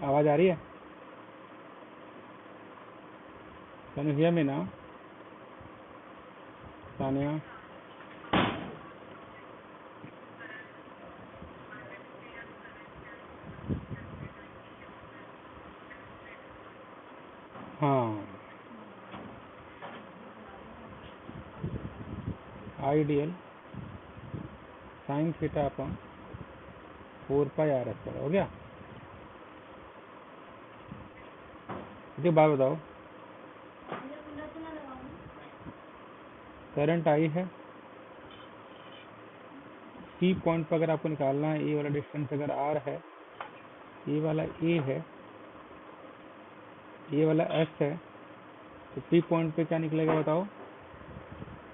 आवाज आ रही है? Can you hear me now? Tania, हाँ, ideal sine theta upon 4 pi r square हो गया। मुझे बात बताओ, करंट आई है, सी पॉइंट पर अगर आपको निकालना है, ये वाला डिस्टेंस अगर आर है, ये वाला ए है, ये वाला एस है, तो पी पॉइंट पे क्या निकलेगा बताओ?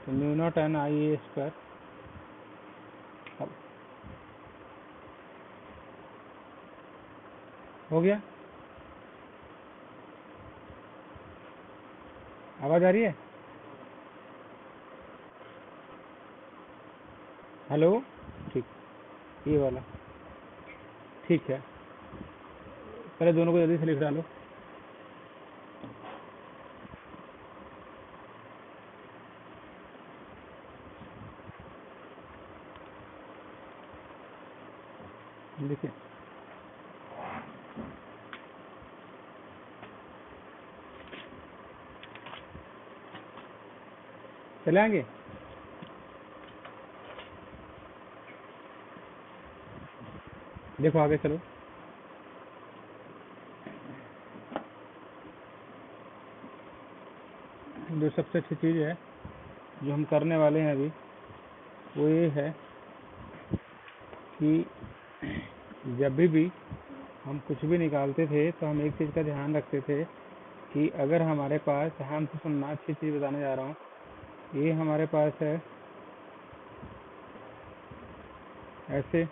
तो म्यू नॉट एन आई ए स्क्वायर। हो गया? आवाज आ रही है? हेलो, ठीक, ये वाला ठीक है। पहले दोनों को जल्दी से लिख डालो। देखिए, चले आएंगे? देखो आगे चलो। जो सबसे अच्छी चीज़ है जो हम करने वाले हैं अभी, वो ये है कि जब भी हम कुछ भी निकालते थे तो हम एक चीज़ का ध्यान रखते थे कि अगर हमारे पास, ध्यान से सुनना, अच्छी चीज़ बताने जा रहा हूँ, ये हमारे पास है ऐसे,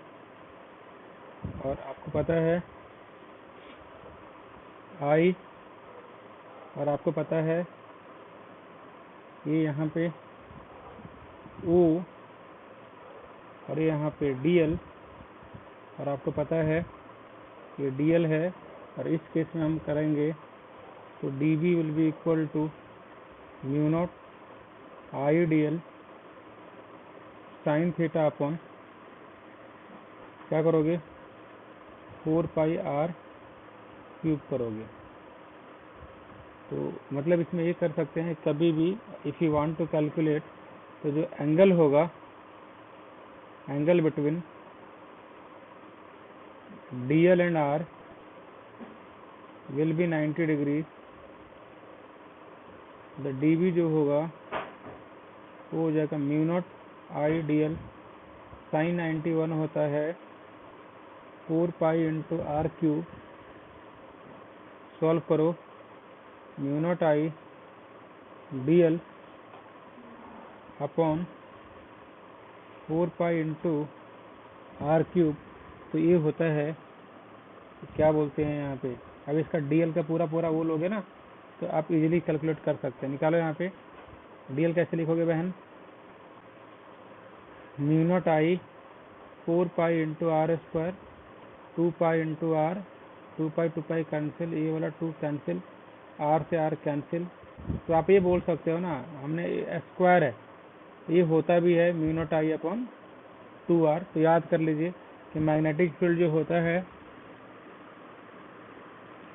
और आपको पता है आई, और आपको पता है ये यहाँ पे ओ, और ये यहाँ पे डीएल, और आपको पता है ये डीएल है, और इस केस में हम करेंगे तो dB will be equal to mu naught I D L sine theta upon, क्या करोगे, 4 पाई आर क्यूब करोगे। तो मतलब इसमें ये कर सकते हैं कभी भी, if you want to calculate, तो जो एंगल होगा, angle between D L and r will be 90 degree. The D B जो होगा वो हो जाएगा mu naught I D L sine 91 होता है 4 pi into r cube. Solve करो, mu naught I D L upon 4 pi into r cube, तो ये होता है, क्या बोलते हैं यहाँ पे, अब इसका डीएल का पूरा पूरा वो लोगे ना तो आप इजीली कैलकुलेट कर सकते हैं। निकालो यहाँ पे डीएल कैसे लिखोगे बहन, mu naught I 4 pi into r square 2 pi into r, 2 pi cancel, ये वाला 2 कैंसिल, आर से आर कैंसिल। तो आप ये बोल सकते हो ना, हमने स्क्वायर है, ये होता भी है mu naught I upon 2r। तो याद कर लीजिए कि मैग्नेटिक फील्ड जो होता है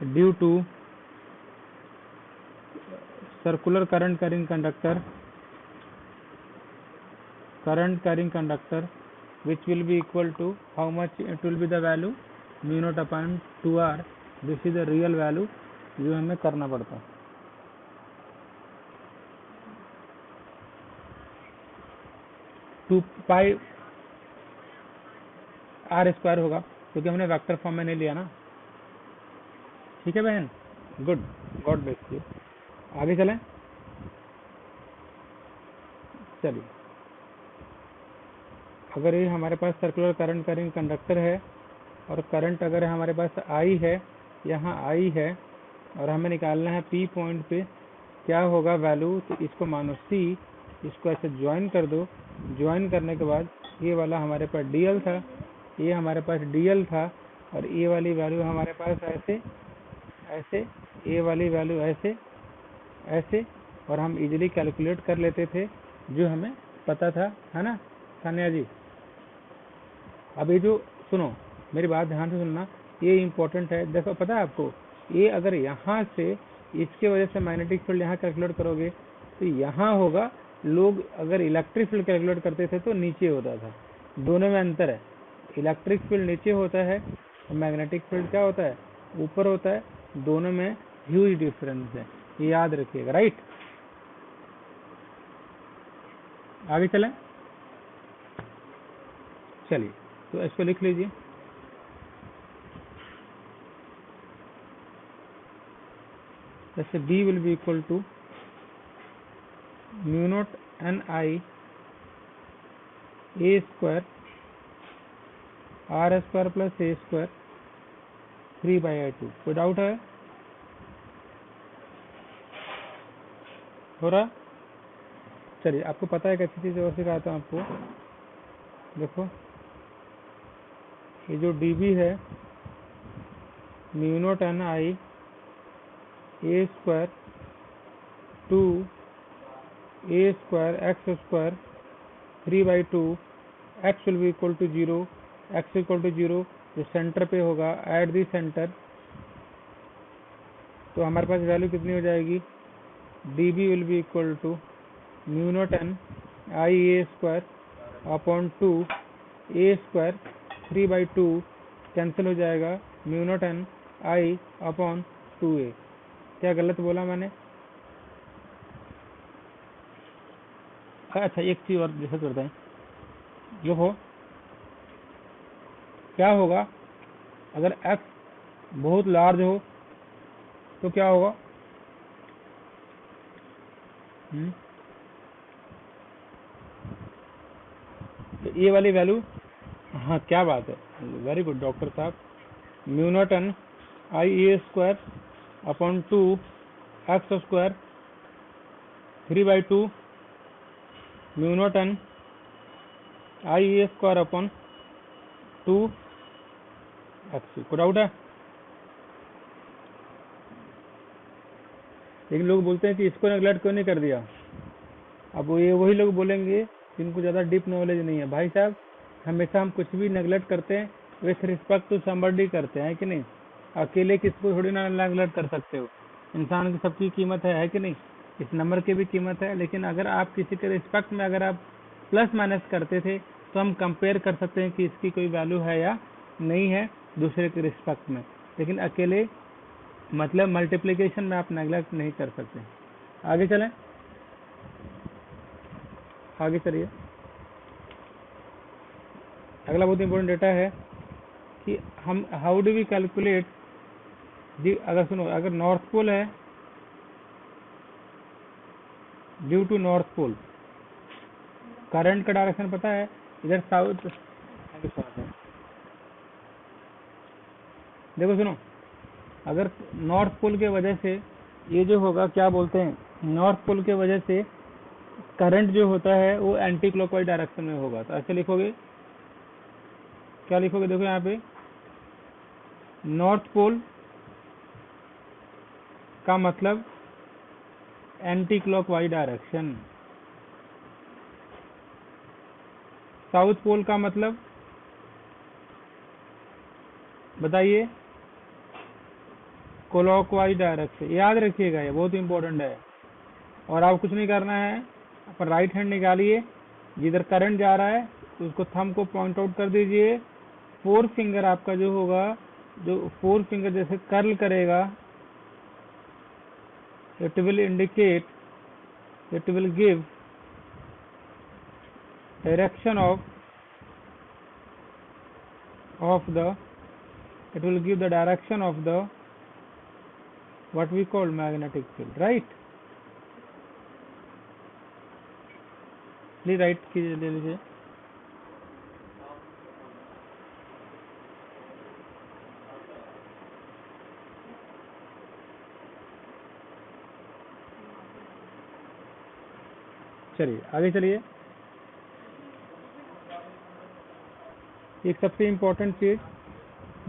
due to circular current carrying conductor which will be equal to how much, it will be the value mu naught upon 2r। this is the real value जो हमें करना पड़ता है। 2 पाई आर स्क्वायर होगा क्योंकि हमने वेक्टर फॉर्म में नहीं लिया ना। ठीक है बहन, गुड, गॉड ब्लेस यू। आगे चलें, चलिए। अगर ये हमारे पास सर्कुलर करंट कैरिंग कंडक्टर है और करंट अगर हमारे पास आई है, यहाँ आई है, और हमें निकालना है पी पॉइंट पे क्या होगा वैल्यू, तो इसको मानो सी, इसको ऐसे ज्वाइन कर दो। ज्वाइन करने के बाद ये वाला हमारे पास डीएल था, ये हमारे पास डीएल था, और ए वाली वैल्यू हमारे पास ऐसे ऐसे, ए वाली वैल्यू ऐसे ऐसे, और हम इजीली कैलकुलेट कर लेते थे जो हमें पता था, है ना सान्या जी। अब ये जो सुनो, मेरी बात ध्यान से सुनना, ये इम्पोर्टेंट है। देखो पता है आपको, ये अगर यहाँ से इसके वजह से मैग्नेटिक फील्ड यहाँ कैलकुलेट करोगे तो यहाँ होगा, लोग अगर इलेक्ट्रिक फील्ड कैलकुलेट करते थे तो नीचे होता था। दोनों में अंतर है, इलेक्ट्रिक फील्ड नीचे होता है और मैग्नेटिक फील्ड क्या होता है, ऊपर होता है। दोनों में ह्यूज डिफरेंस है, ये याद रखिएगा, राइट। आगे चलें, चलिए तो इसको लिख लीजिए। जैसे B will be equal to mu naught NI A square R square plus A square 3/2। कोई डाउट है, हो रहा? चलिए, आपको पता है एक अच्छी चीज़ और सिखाता हूँ आपको। देखो ये जो dB है, mu naught NI A square 2 A square x square 3/2, x will be equal to 0, x equal to 0 जो सेंटर पे होगा, एट दी सेंटर, तो हमारे पास वैल्यू कितनी हो जाएगी, dB will be equal to mu naught NI A square upon 2 A square 3/2 cancel हो जाएगा, mu naught NI upon 2A। क्या गलत बोला मैंने? अच्छा, एक चीज और जैसे करते हैं, देखो क्या होगा अगर x बहुत लार्ज हो तो क्या होगा, तो ये वाली वैल्यू, हाँ क्या बात है, वेरी गुड डॉक्टर साहब। Mu naught NI A square upon 2 x square 3/2 mu naught NI A square upon 2 x। को डाउट है? लेकिन लोग बोलते हैं कि इसको नेगलेक्ट क्यों नहीं कर दिया। अब ये वही लोग बोलेंगे जिनको ज़्यादा डीप नॉलेज नहीं है। भाई साहब, हमेशा हम कुछ भी नेगलेक्ट करते हैं विथ रिस्पेक्ट टू समबडी करते हैं कि नहीं। अकेले किसको थोड़ी ना नेगलेक्ट कर सकते हो। इंसान की सबकी कीमत है कि नहीं, इस नंबर की भी कीमत है। लेकिन अगर आप किसी के रिस्पेक्ट में अगर आप प्लस माइनस करते थे तो हम कंपेयर कर सकते हैं कि इसकी कोई वैल्यू है या नहीं है दूसरे के रिस्पेक्ट में। लेकिन अकेले मतलब मल्टीप्लिकेशन में आप नेगलेक्ट नहीं कर सकते। आगे चलें, आगे चलिए। अगला बहुत इंपॉर्टेंट डेटा है कि हम how do we calculate the, अगर सुनो, अगर नॉर्थ पोल है, due to north pole current का डायरेक्शन पता है, इधर साउथ। देखो सुनो, अगर नॉर्थ पोल के वजह से ये जो होगा, क्या बोलते हैं, नॉर्थ पोल के वजह से करंट जो होता है वो एंटी क्लॉकवाइज डायरेक्शन में होगा। तो ऐसे लिखोगे, क्या लिखोगे, देखो यहाँ पे नॉर्थ पोल का मतलब anticlockwise direction, south pole का मतलब बताइए, क्लॉकवाइज डायरेक्शन। याद रखिएगा, ये बहुत इंपॉर्टेंट है। और आप कुछ नहीं करना है, अपन राइट हैंड निकालिए, जिधर करंट जा रहा है तो उसको थंब को पॉइंट आउट कर दीजिए। फोर फिंगर आपका जो होगा, जो फोर फिंगर जैसे कर्ल करेगा, it will indicate, it will give direction of the, it will give the direction of the what we call magnetic field, right? Please right कीजिए, ले लीजिए। चलिए आगे चलिए। एक सबसे इम्पोर्टेंट चीज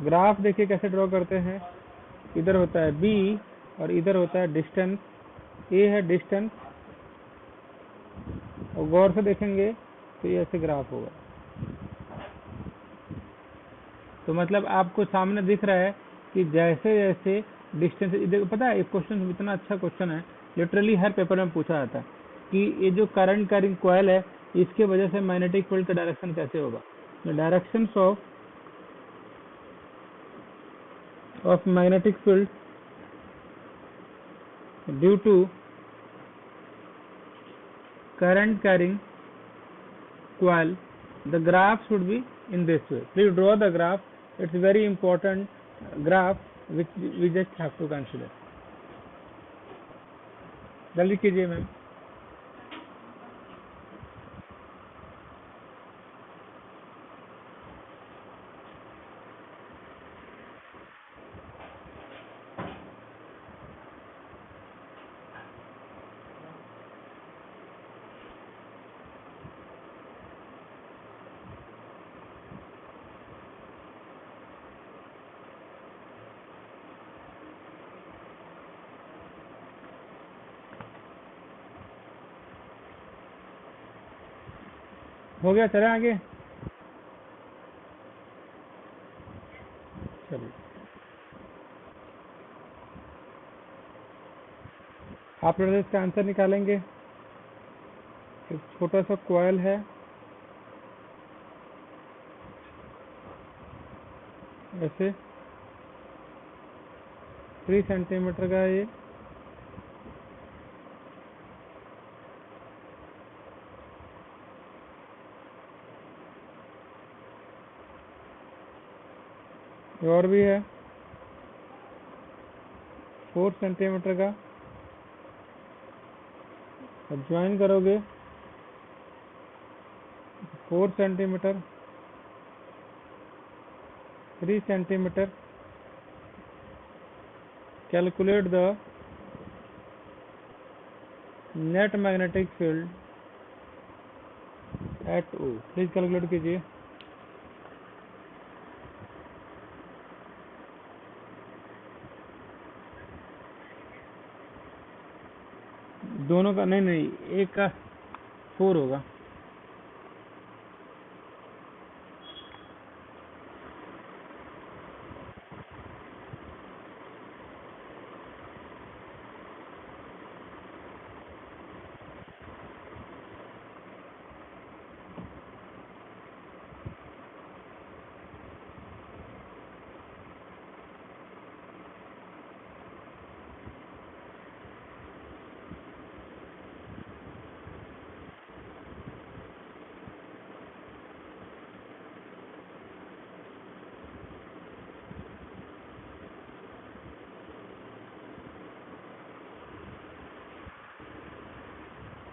ग्राफ देखिए कैसे ड्रॉ करते हैं, इधर होता है b और इधर होता है डिस्टेंस, a है डिस्टेंस, और गौर से देखेंगे तो ये ऐसे ग्राफ होगा। तो मतलब आपको सामने दिख रहा है कि जैसे जैसे डिस्टेंस, देखो पता है एक क्वेश्चन इतना अच्छा क्वेश्चन है, लिटरली हर पेपर में पूछा जाता है कि ये जो करंट कैरिंग कॉइल है इसके वजह से मैग्नेटिक फील्ड का डायरेक्शन कैसे होगा। The directions of magnetic field due to current carrying coil, the graph should be in this way. Please draw the graph. It's very important graph which we just have to consider. जल्दी कीजिए ma'am. हो गया, चले आगे। चलिए आप लोग इसका आंसर निकालेंगे। एक छोटा सा कॉइल है, ऐसे 3 सेंटीमीटर का ये, और भी है 4 सेंटीमीटर का। अब ज्वाइन करोगे 4 centimetre, 3 centimetre. Calculate the net magnetic field at O. Please calculate कीजिए। दोनों का नहीं, एक का 4 होगा।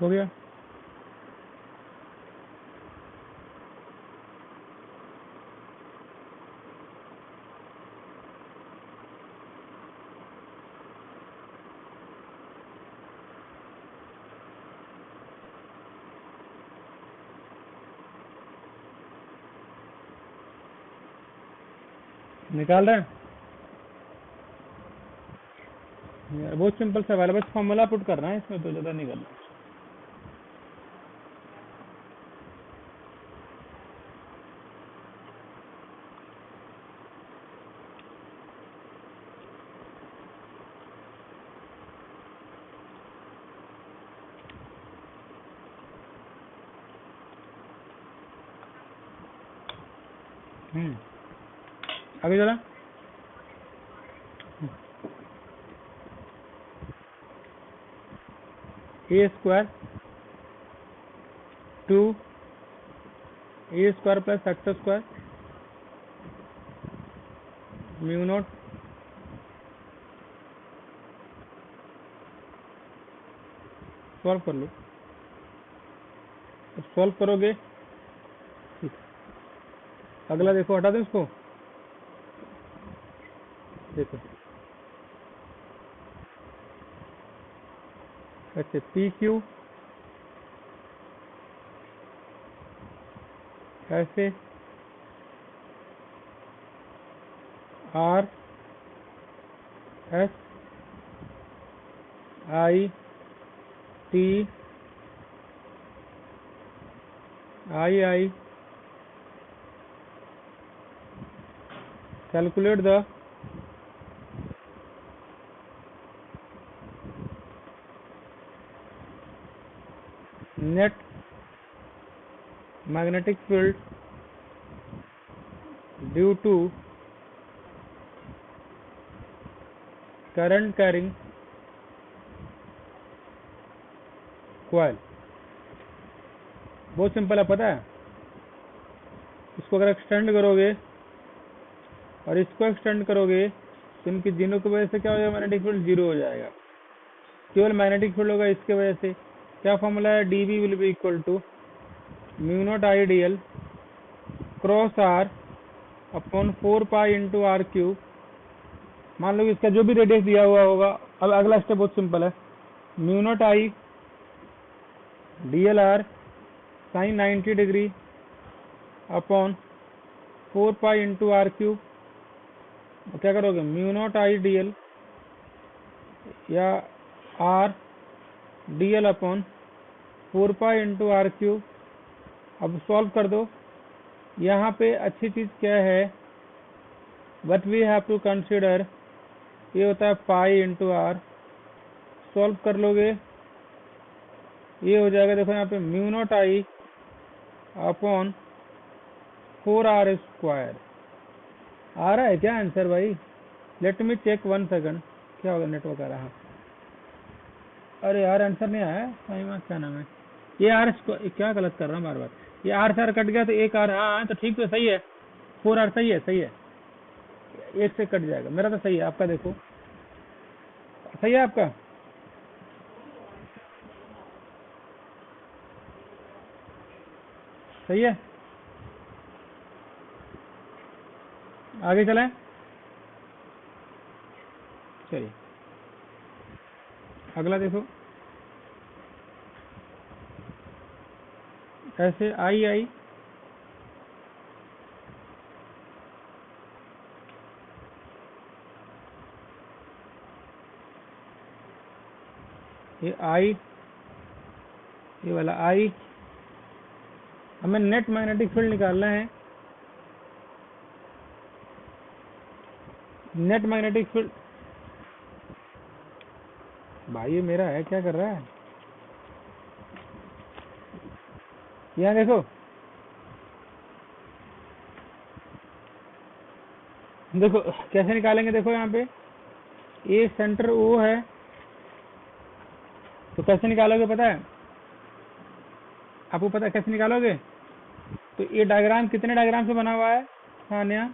हो गया। निकाल रहे हैं यार, बहुत सिंपल सवाल है, बस फॉर्मूला पुट करना है इसमें, तो ज्यादा नहीं करना। आगे चला। A square 2 A square plus X square mu naught solve कर लो। सॉल्व करोगे, अगला देखो, हटा दो इसको। देखो अच्छा, पी क्यू ऐसे R S I T I I calculate the net magnetic field due to current carrying coil। बहुत सिंपल है, पता है। इसको अगर एक्सटेंड करोगे और इसको एक्सटेंड करोगे तो इनकी तीनों की वजह से क्या हो जाएगा, मैग्नेटिक फील्ड जीरो हो जाएगा। केवल मैग्नेटिक फील्ड होगा इसके वजह से। क्या फॉर्मूला है, D B will be equal to mu naught I D L cross r upon 4 pi into r cube. मान लो कि इसका जो भी रेडियस दिया हुआ होगा। अब अगला स्टेप बहुत सिंपल है, mu naught I D L r sine 90 degree upon 4 pi into r cube. क्या करोगे, mu naught I D L या r D L upon 4 pi into r cube. अब सॉल्व कर दो। यहाँ पे अच्छी चीज क्या है, but we have to consider, ये होता है पाई इंटू आर। सॉल्व कर लोगे ये हो जाएगा, देखो यहाँ पे mu naught I upon 4r square. आ रहा है क्या आंसर भाई? Let me check 1 second. क्या होगा, नेटवर्क आ रहा है। अरे यार आंसर नहीं आया है। क्या नाम है ये, आर क्या गलत कर रहा हूँ बार बार। ये आर से आर कट गया तो एक आर, हाँ तो ठीक तो सही है, 4r सही है, सही है। एक से कट जाएगा, मेरा तो सही है, आपका देखो सही है आपका। सही है, आगे चलें। चलिए अगला देखो, ऐसे आई आई ये आई, ये वाला आई, हमें नेट मैग्नेटिक फील्ड निकालना है। नेट मैग्नेटिक फील्ड भाई ये मेरा है, क्या कर रहा है। यहाँ देखो, देखो कैसे निकालेंगे। देखो यहाँ पे ये सेंटर ओ है, तो कैसे निकालोगे पता है आपको? पता है कैसे निकालोगे? तो ये डायग्राम कितने डायग्राम से बना हुआ है सानिया?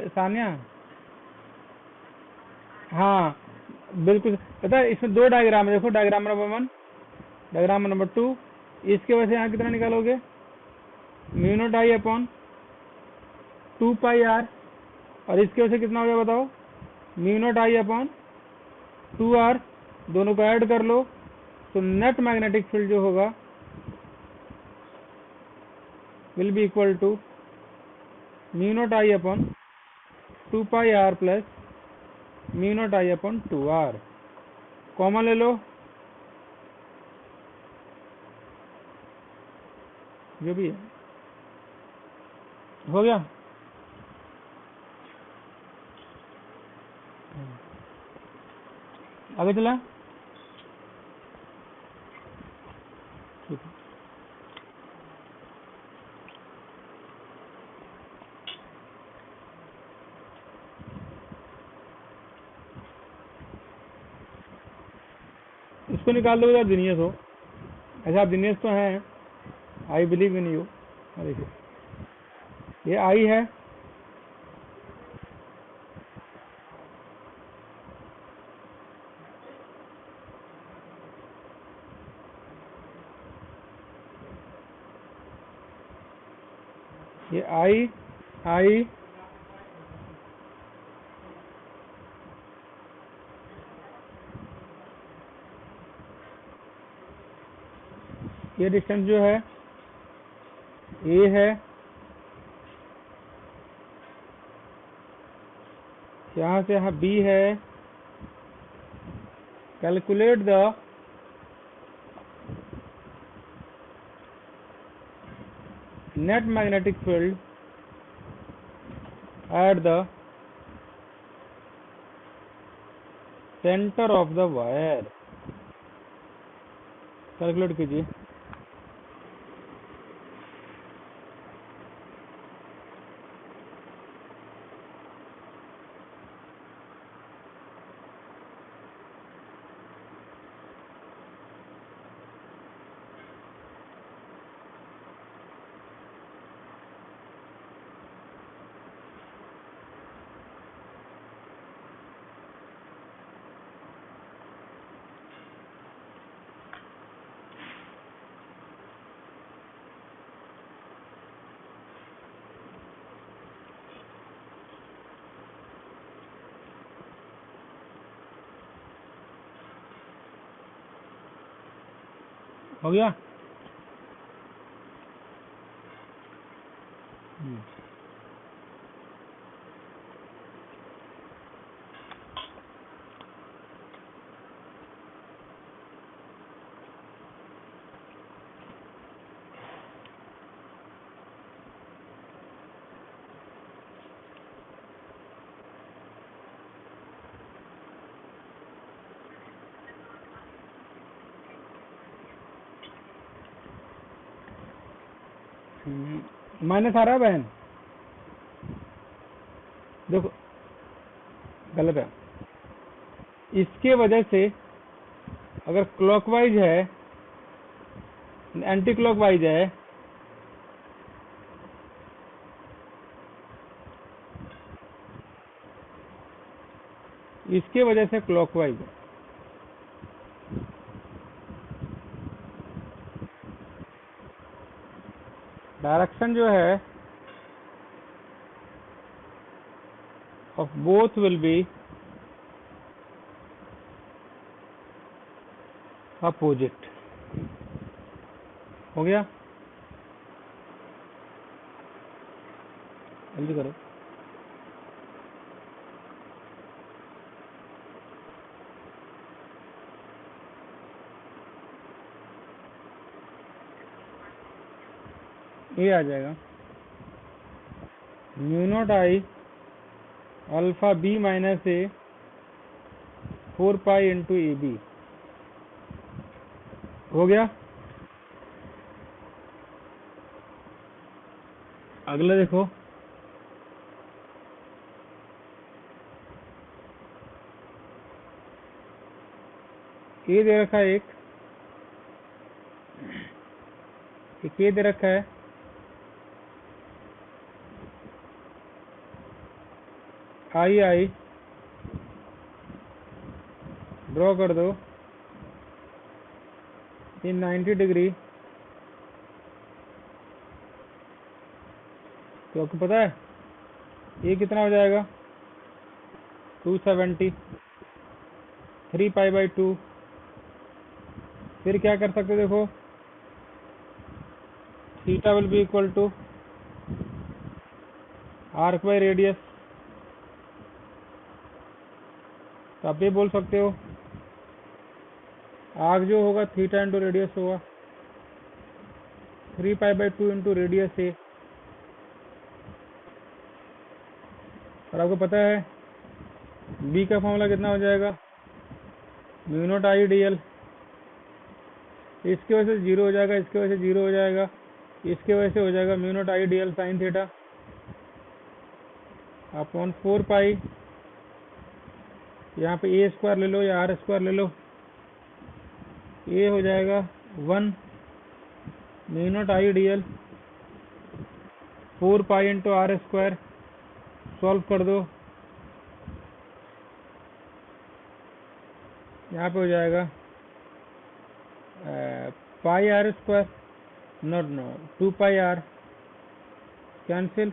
सानिया हाँ बिल्कुल, पता है इसमें 2 डायग्राम है। देखो डायग्राम नंबर 1, डायग्राम नंबर 2। इसके वजह से यहाँ कितना निकालोगे, mu naught I upon 2 pi r, और इसके वजह से कितना हो गया बताओ, mu naught I upon 2r। दोनों को ऐड कर लो तो नेट मैग्नेटिक फील्ड जो होगा will be equal to mu naught I upon 2 pi r plus mu naught I upon 2r। Common ले लो, जो भी है हो गया। आगे चला, ठीक है। इसको निकाल दो यार, जीनियस हो। ऐसा आप जीनियस तो हैं, आई बिलीव इन यू। देखिए ये आई है, ये आई आई ये डिस्टेंस जो है ए है, यहाँ से यहाँ बी है, calculate the net magnetic field at the centre of the wire. Calculate कीजिए। हो गया। माइनस आ रहा है बहन, देखो गलत है। इसके वजह से अगर क्लॉकवाइज है, एंटी क्लॉकवाइज है, इसके वजह से क्लॉकवाइज है। डायरेक्शन जो है of both will be opposite. हो गया, जल्दी करो। ये आ जाएगा mu naught I alpha B minus A 4 pi into A B. हो गया। अगला देखो, ये दे रखा है, एक ये दे रखा है, आई आई ड्रॉ कर दो इन 90 डिग्री। तो आपको पता है ये कितना हो जाएगा? 270, 3 पाई बाई 2। फिर क्या कर सकते हो, देखो theta will be equal to arc by radius. तो आप ये बोल सकते हो आर्क जो होगा थीटा इंटू रेडियस होगा, 3 पाई बाई 2 इंटू रेडियस ए। और आपको पता है बी का फॉर्मूला कितना हो जाएगा? Mu naught I D L. इसके वजह से 0 हो जाएगा, इसके वजह से 0 हो जाएगा, इसके वजह से हो जाएगा mu naught I D L sine theta upon 4 पाई। यहाँ पे ए स्क्वायर ले लो या आर स्क्वायर ले लो, ये हो जाएगा 1 mu naught I D L 4 pi into r square. Solve कर दो, यहाँ पे हो जाएगा pi r square, not no 2 pi r, cancel,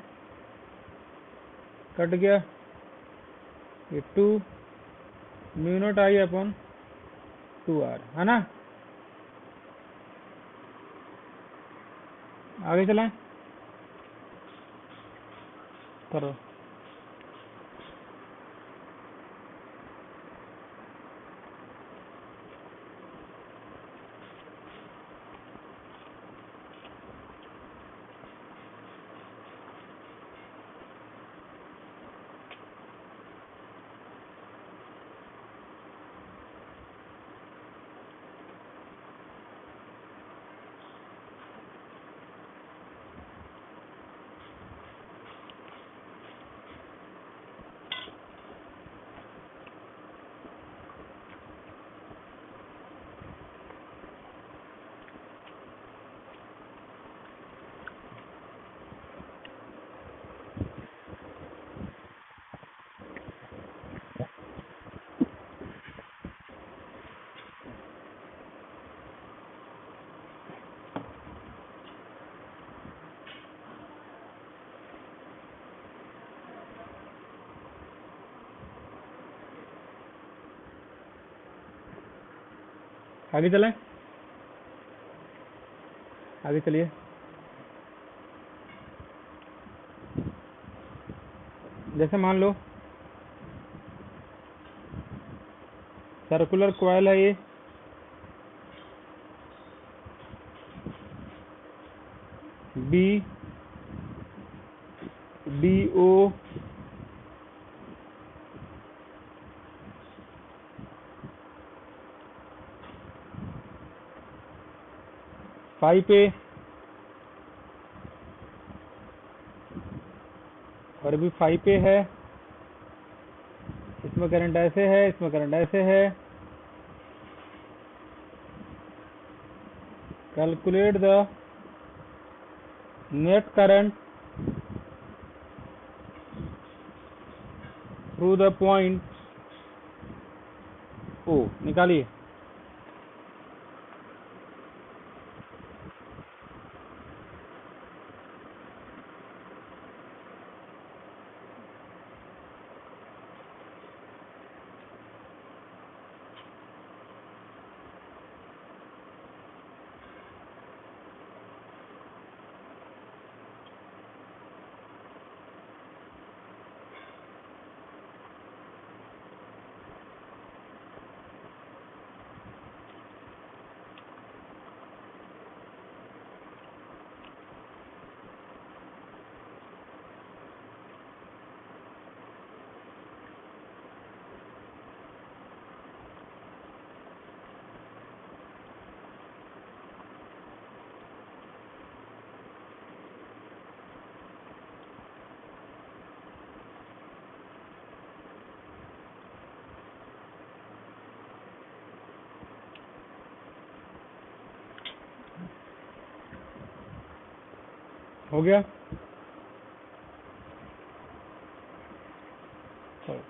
cut गया। ये 2 mu naught I upon 2 r है ना। आगे चलाएं, करो। आगे चलें, आगे चलिए। जैसे मान लो सर्कुलर कॉइल है ये, बी डी ओ फाइव पे और भी 5 पे है। इसमें करंट ऐसे है, इसमें करंट ऐसे है। Calculate the net current through the point O, निकालिए। हो गया। चलो,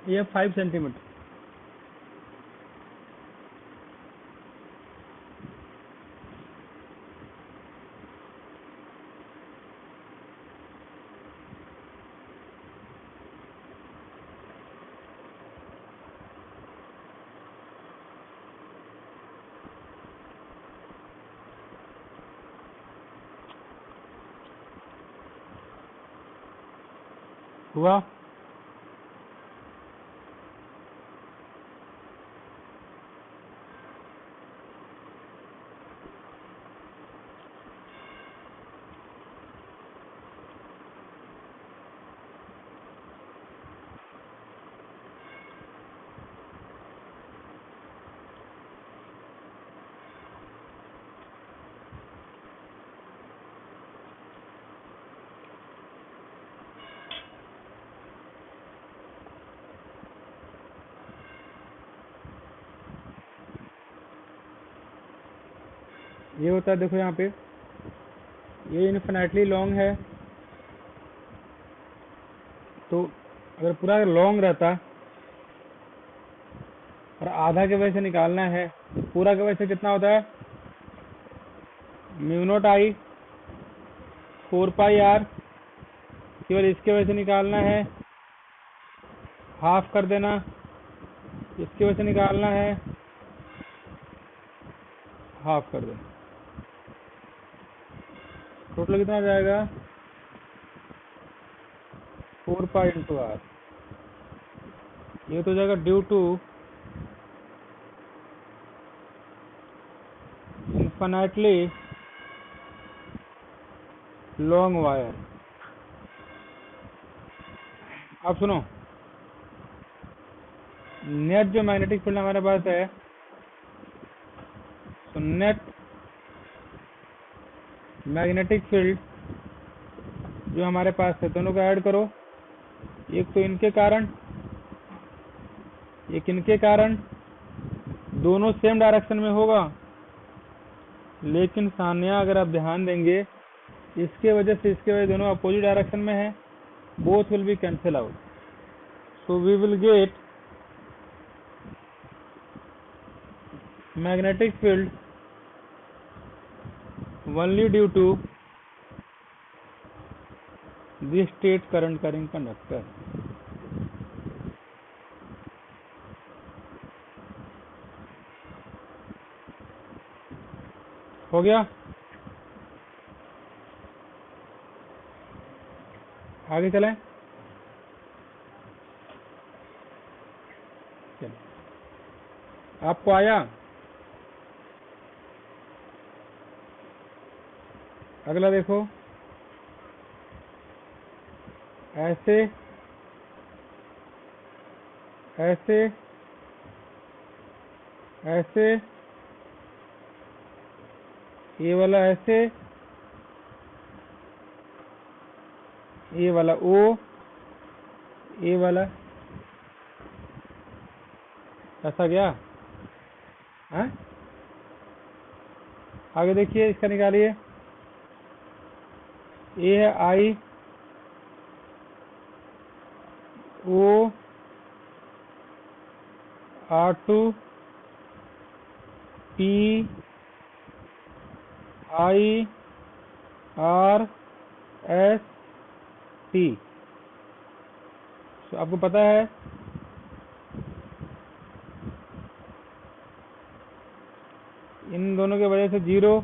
ये 5 सेंटीमीटर हुआ। ये होता है, देखो यहाँ पे ये इनफिनिटली लॉन्ग है, तो अगर पूरा लॉन्ग रहता और आधा के वजह से निकालना है तो पूरा के वजह से कितना होता है, mu naught I 4 pi r. केवल इसके वजह से निकालना है, हाफ कर देना। इसकी वजह से निकालना है, हाफ कर देना। टोटल कितना आ जाएगा, 4 पाई इंटू आर। ये तो हो जाएगा due to infinitely long wire. अब सुनो, नेट जो मैग्नेटिक फील्ड हमारे पास है, तो नेट मैग्नेटिक फील्ड जो हमारे पास है, दोनों को ऐड करो। एक तो इनके कारण, एक इनके कारण, दोनों सेम डायरेक्शन में होगा। लेकिन सान्या अगर आप ध्यान देंगे, इसके वजह से इसके वजह दोनों अपोजिट डायरेक्शन में है, both will be cancel out. So we will get magnetic field only due to the state current carrying conductor। हो गया? आगे चलें। आपको आया? अगला देखो, ऐसे ऐसे ऐसे, ये वाला ऐसे, ये वाला ओ, ये वाला ऐसा गया है? आगे देखिए, इसका निकालिए। ये है आई ओ R2 P I R S T। तो आपको पता है इन दोनों के वजह से 0,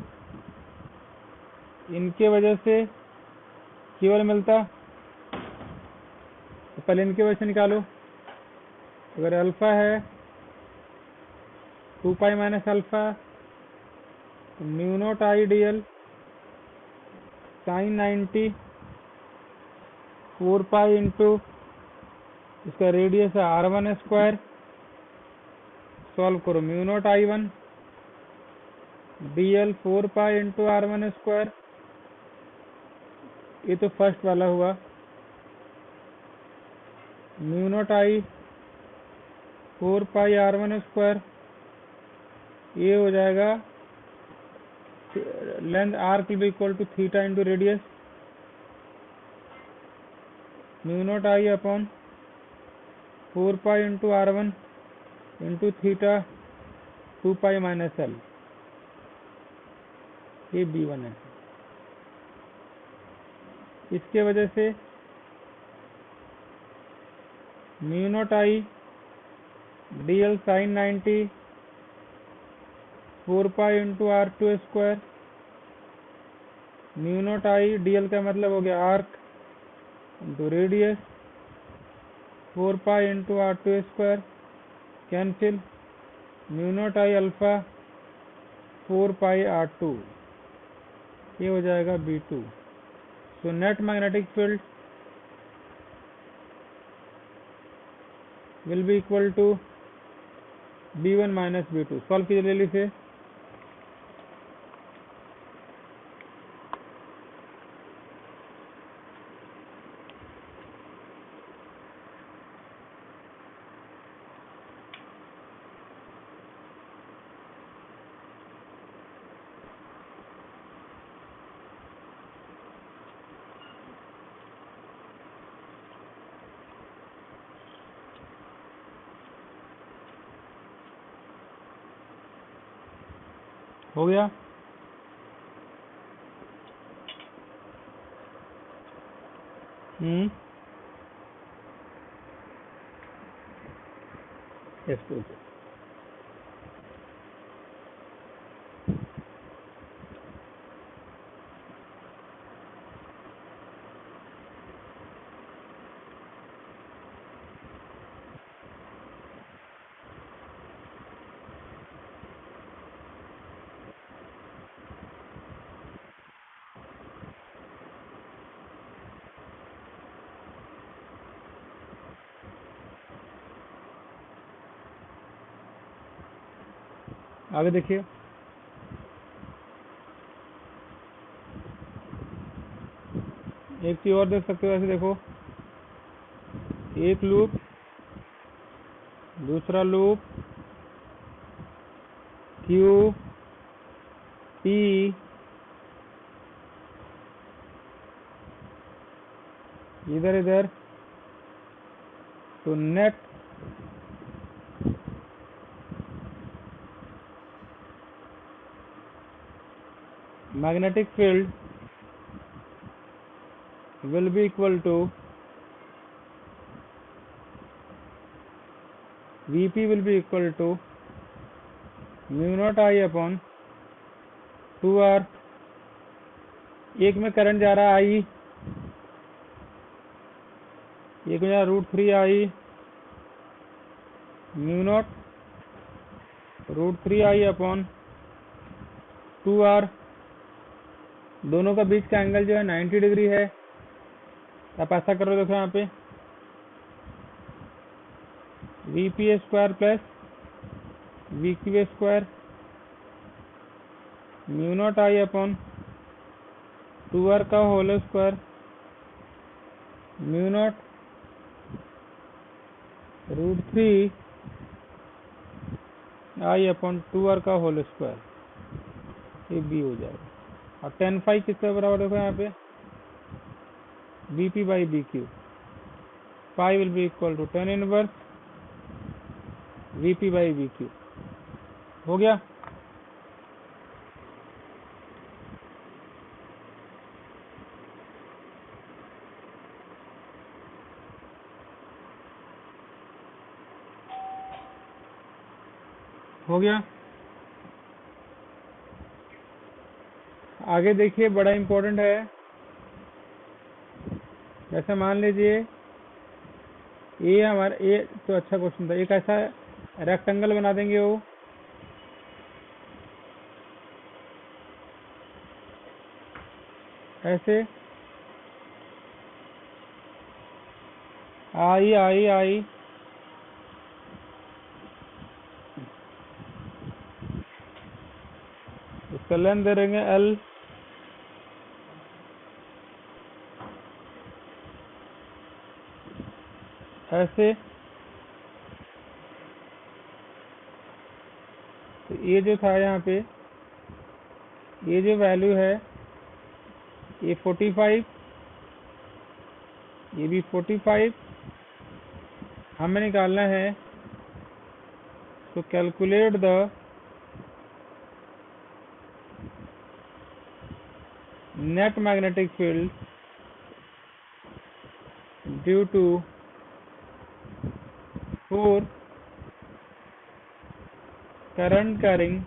इनके वजह से केवल मिलता। तो पहले इनके वजह से निकालो। अगर अल्फा है 2 पाई माइनस अल्फा, तो mu naught I D L sine 90 4 pi into, इसका रेडियस है R1 स्क्वायर। सॉल्व करो, mu naught I1 D L 4 pi into R1 square. ये तो फर्स्ट वाला हुआ। Mu naught I 4 pi R1 square, ये हो जाएगा length arc will be equal to theta into radius. Mu naught I upon 4 pi into R1 into theta 2 pi minus L. ये B1 है। इसके वजह से mu naught I D L sine 90 4 pi into R2 square. Mu naught I D L का मतलब हो गया arc into radius 4 pi into R2 square, cancel. Mu naught I alpha 4 pi R2, ये हो जाएगा B2। So net magnetic field will be equal to B1 minus B2। Solve कीजिए जल्दी से। हो गया? Yes two. आगे देखिए, एक चीज और देख सकते हो, ऐसे देखो, एक लूप, दूसरा लूप, क्यू, पी, इधर इधर, तो net magnetic field will be equal to Vp will be equal to mu naught I upon 2R। एक में करंट जा रहा है I, एक में जा रहा √3I, mu naught √3I upon 2R। दोनों का बीच का एंगल जो है 90 डिग्री है। आप ऐसा करो, देखो यहाँ पे Vp square plus Vq square mu naught I upon 2R का whole square mu naught √3I upon 2R का होल स्क्वायर, ये बी हो जाएगा। और 10 फाई किसके बराबर देखो यहाँ पे, Vp by BQ, pi will be equal to 10 inverse Vp by BQ। हो गया। हो गया। आगे देखिए, बड़ा इंपॉर्टेंट है। जैसे मान लीजिए ये हमारा ये तो अच्छा क्वेश्चन था, एक ऐसा रेक्टेंगल बना देंगे, वो ऐसे आई आई आई इसका लेंथ दे देंगे L, ऐसे। तो ये जो था यहाँ पे, ये जो वैल्यू है, ये 45, ये भी 45 हमें निकालना है। तो calculate the net magnetic field due to 4 current carrying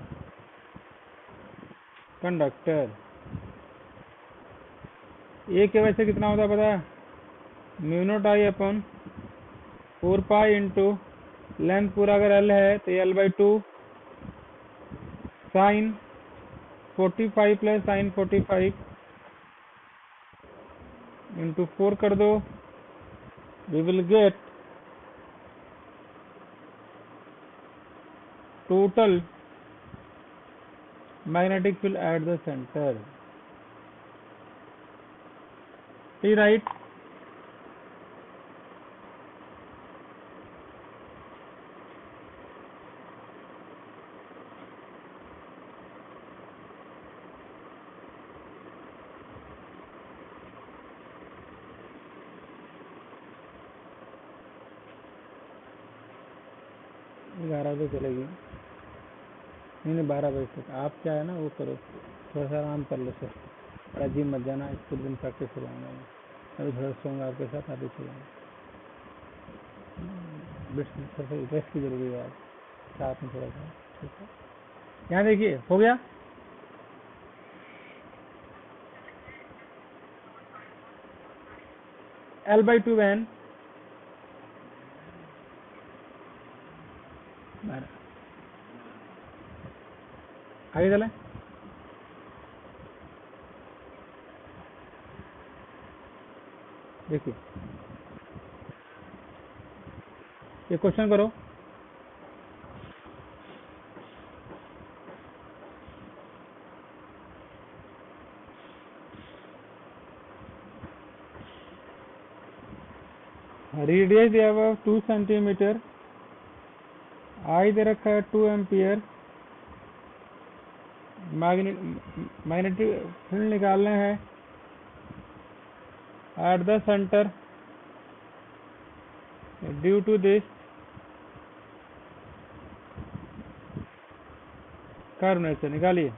conductor. A के वजह से कितना होता है पता है, mu naught I upon 4 pi into length पूरा अगर L है तो L/2 sign 45 plus sign 45 into 4 कर दो, we will get total magnetic field at the centre. Right. ग्यारह बजे चलेगी, नहीं 12 बजे तक। आप क्या है ना वो करो, थोड़ा सा आराम कर लो सर, बड़ा जिम मत जाना, पूरे दिन प्रैक्टिस हो जाऊंगा मैं। अभी थोड़ा सोऊंगा आपके साथ, आगे चलाऊंगा। रेस्ट की जरूरी है, साथ में थोड़ा सा, ठीक है। यहाँ देखिए, हो गया। L/2 वैन 12, आगे चलें। देखिए ये क्वेश्चन करो, रेडियस दिया हुआ 2 सेंटीमीटर, आई दे रखा है 2 एम्पियर, मैग्नेटिक फील्ड निकालना है at the centre due to this curve nature. निकालिए।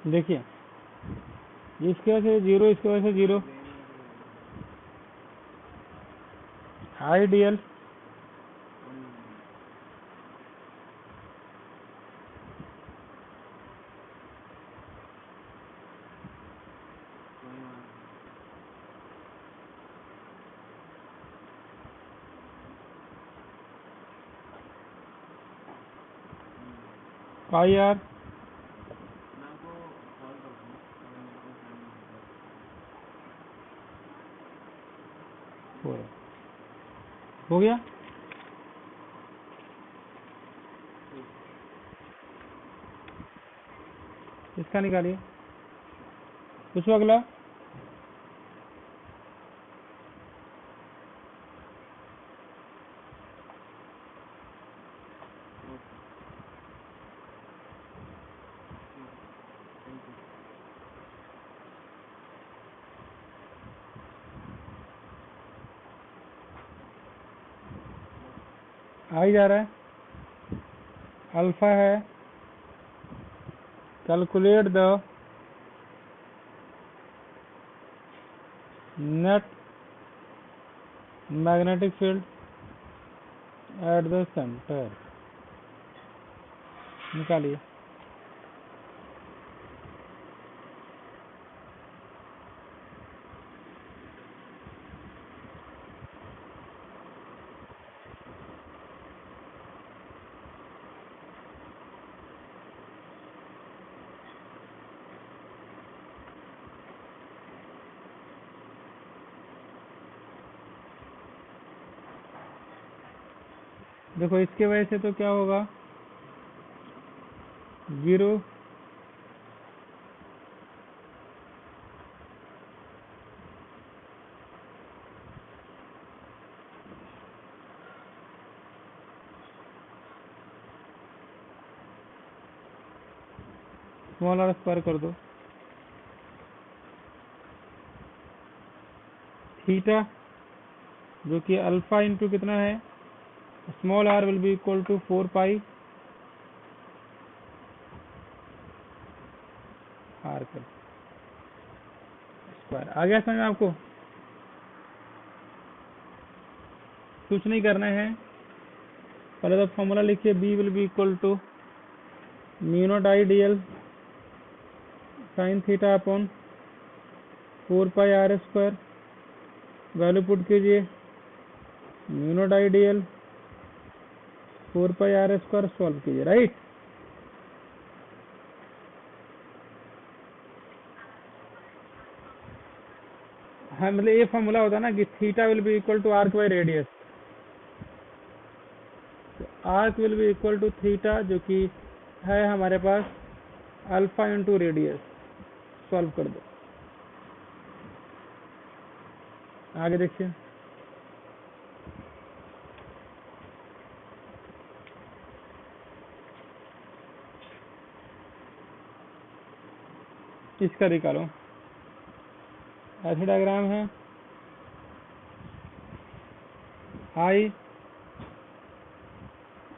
देखिए, इसके वजह से 0, इसके वजह से 0, आइडियल पाई आर हो गया। इसका निकालिए। पूछो अगला। आई जा रहा है, अल्फा है, calculate the net magnetic field at the centre. निकालिए। देखो, इसके वजह से तो क्या होगा, 0, स्मॉल आर स्क्वायर कर दो, थीटा जो कि अल्फा इंटू कितना है, small r will be equal to 4 pi r कर स्क्वायर। आ गया समझ में आपको? कुछ नहीं करना है, पहले तो फॉर्मूला लिखिए, B will be equal to mu naught I D L sine theta upon 4πr², value put कीजिए, mu naught I D L 4πr² solve कीजिए, राइट। हाँ, मतलब ये फॉर्मूला होता है ना कि theta will be equal to arc by radius, arc will be equal to theta, जो कि है हमारे पास अल्फा इंटू रेडियस। सॉल्व कर दो, आगे देखिए। इसका निकालो, ऐसे डायग्राम है, आई,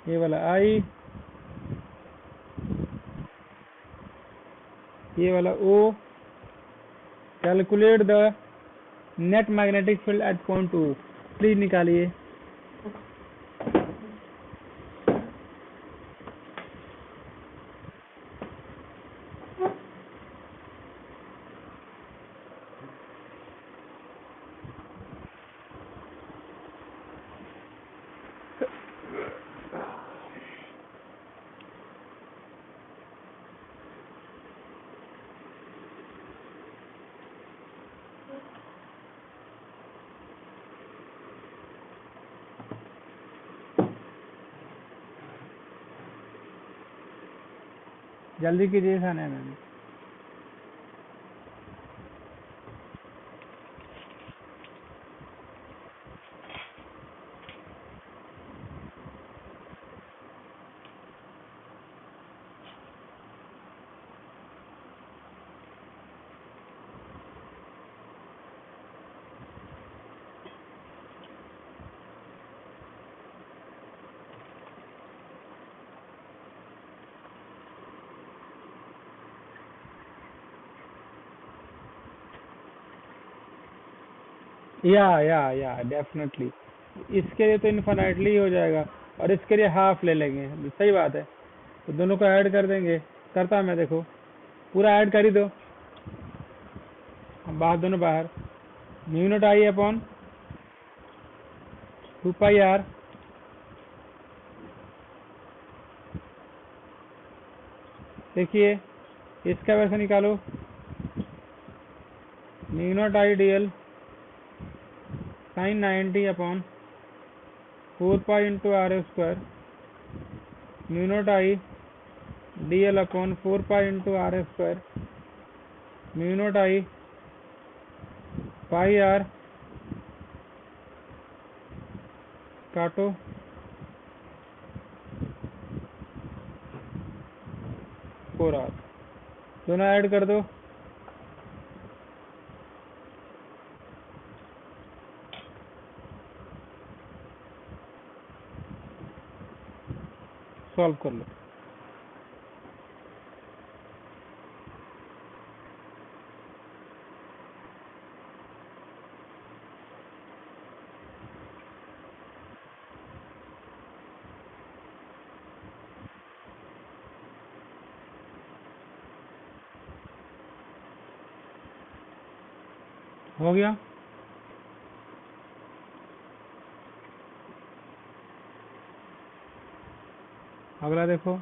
ये वाला आई, ये वाला O. Calculate the net magnetic field at point O, please निकालिए। जल्दी कीजिए खाने में। या डेफिनेटली, इसके लिए तो इन्फिनिटली हो जाएगा और इसके लिए हाफ ले लेंगे, सही बात है। तो दोनों को ऐड कर देंगे, करता मैं, देखो पूरा ऐड कर ही दो, बाहर दोनों बाहर, mu naught I upon 2πr, देखिए इसका वैसे निकालो, mu naught I D L sine 90 upon 4π into r², mu naught I D L upon 4π into r², mu naught I pi r, काटो, फोर आर, दोनों ऐड कर दो, सॉल्व कर लो। हो गया, अगला देखो,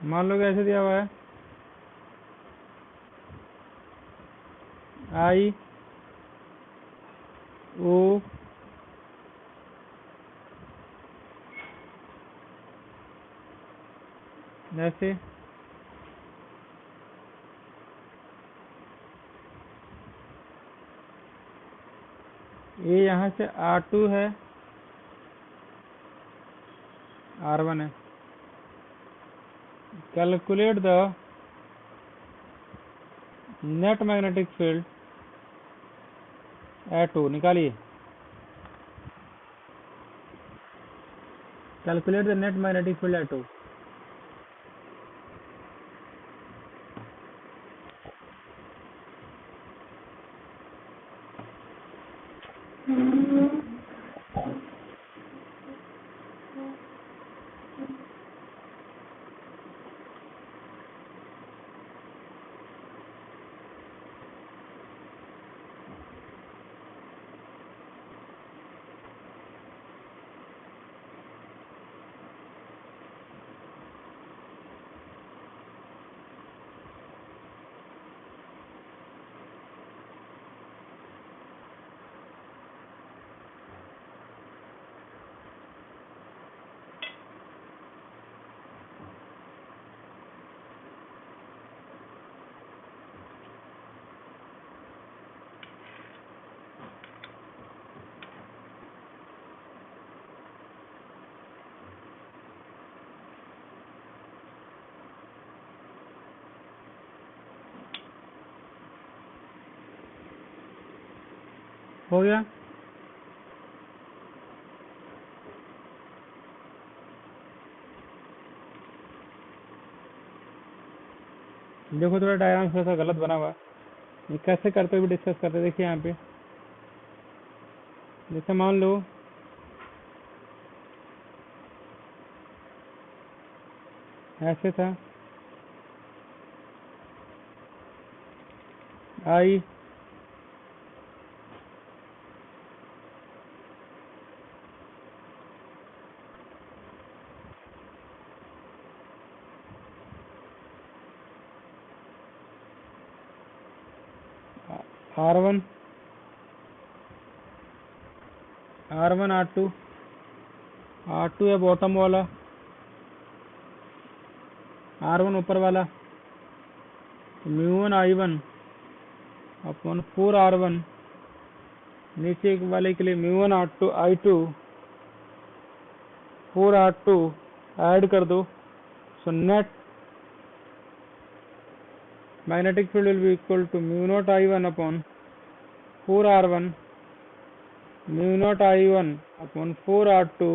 मान लो कैसे दिया हुआ है, आई ओ जैसे ये यहाँ से R2 है, R1 है। Calculate the net magnetic field at O, निकालिए। Calculate the net magnetic field at O, हो गया। देखो थोड़ा डायग्राम थोड़ा सा गलत बना हुआ है, ये कैसे करते हुए डिस्कस करते। देखिए यहाँ पे जैसे मान लो ऐसे था आई R1 R2 है बॉटम वाला, R1 ऊपर वाला, म्यू1 I1 अपॉन 4R1 नीचे वाले के लिए म्यू1 I2 4R2 ऐड कर दो। So net magnetic field will be equal to mu I1 upon 4R1 mu I1 upon 4R2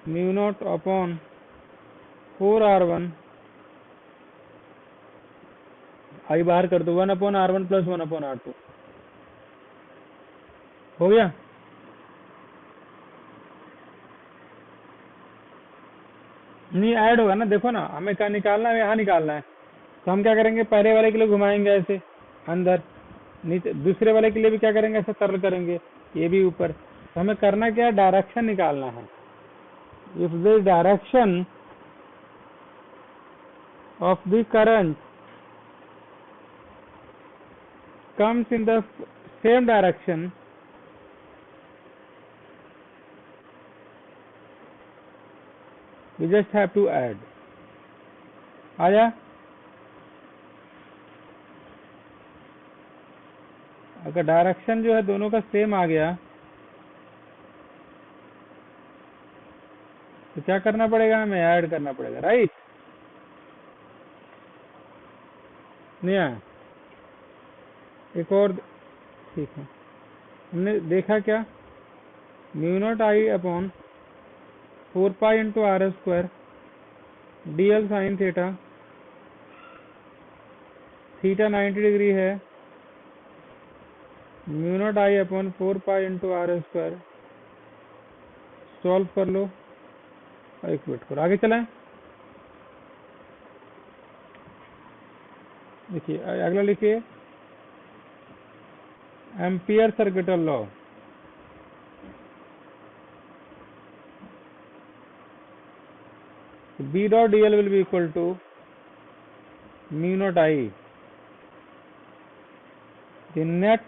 mu upon 4R1 I बाहर कर दो 1 upon R1 plus 1 upon R2। हो गया। नहीं ऐड होगा ना, देखो ना हमें क्या निकालना है, यहाँ निकालना है। तो हम क्या करेंगे, पहले वाले के लिए घुमाएंगे ऐसे अंदर, नीचे दूसरे वाले के लिए भी क्या करेंगे, ऐसे कर्ल करेंगे, ये भी ऊपर। तो हमें करना क्या है, डायरेक्शन निकालना है। If the direction of the current comes in the same direction, we just have to add। आया। अगर डायरेक्शन जो है दोनों का सेम आ गया तो क्या करना पड़ेगा, हमें ऐड करना पड़ेगा, राइट। नहीं आया, एक और ठीक है। हमने देखा क्या, म्यू0 I upon 4 pi into R² DL sine theta, theta 90 degree है, म्यू0 I upon 4 pi into R²। Solve कर लो, एक मिनट करो, आगे चलें। देखिए अगला लिखिए, ampere circuital law. B dot dl will be equal to म्यू0 I, the net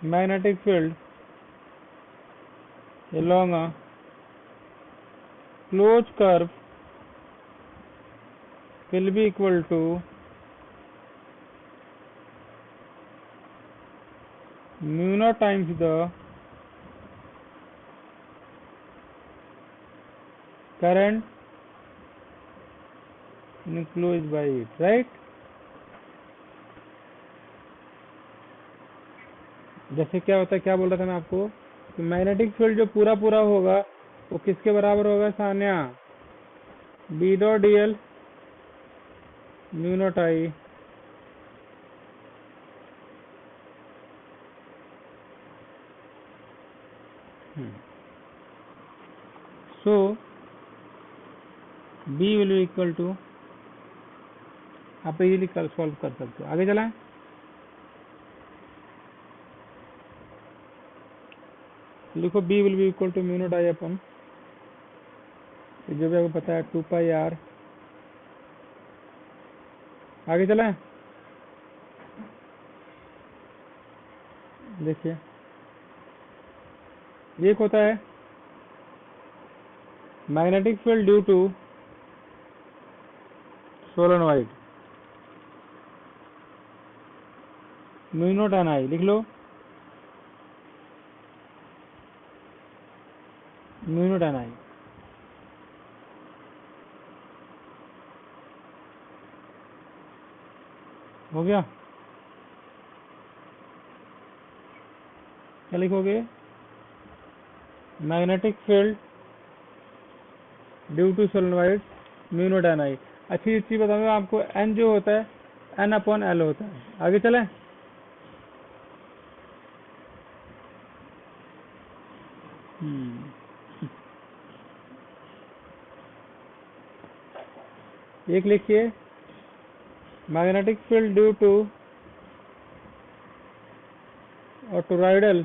magnetic field along a closed curve will be equal to म्यू0 times the current enclosed by it, right। जैसे क्या होता है, क्या बोल रहा था मैं आपको कि मैग्नेटिक फील्ड जो पूरा पूरा होगा वो किसके बराबर होगा, सान्या, B dot dl म्यू0 I so B will be equal to, आप इजीली सॉल्व कर सकते हो। आगे चलाएं, लिखो B will be equal to म्यू0 I अपन, जो भी आपको पता है 2 पाई R। आगे चलाएं, देखिए एक होता है magnetic field due to solenoid, mu I लिख लो, म्यू0 I। हो गया। क्या लिखोगे? Magnetic field due to solenoid mu naught N I. अच्छी चीज बताऊंगा आपको, एन जो होता है एन अपॉन एल होता है। आगे चले। एक लिखिए, मैग्नेटिक फील्ड ड्यू टू और टोरॉइडल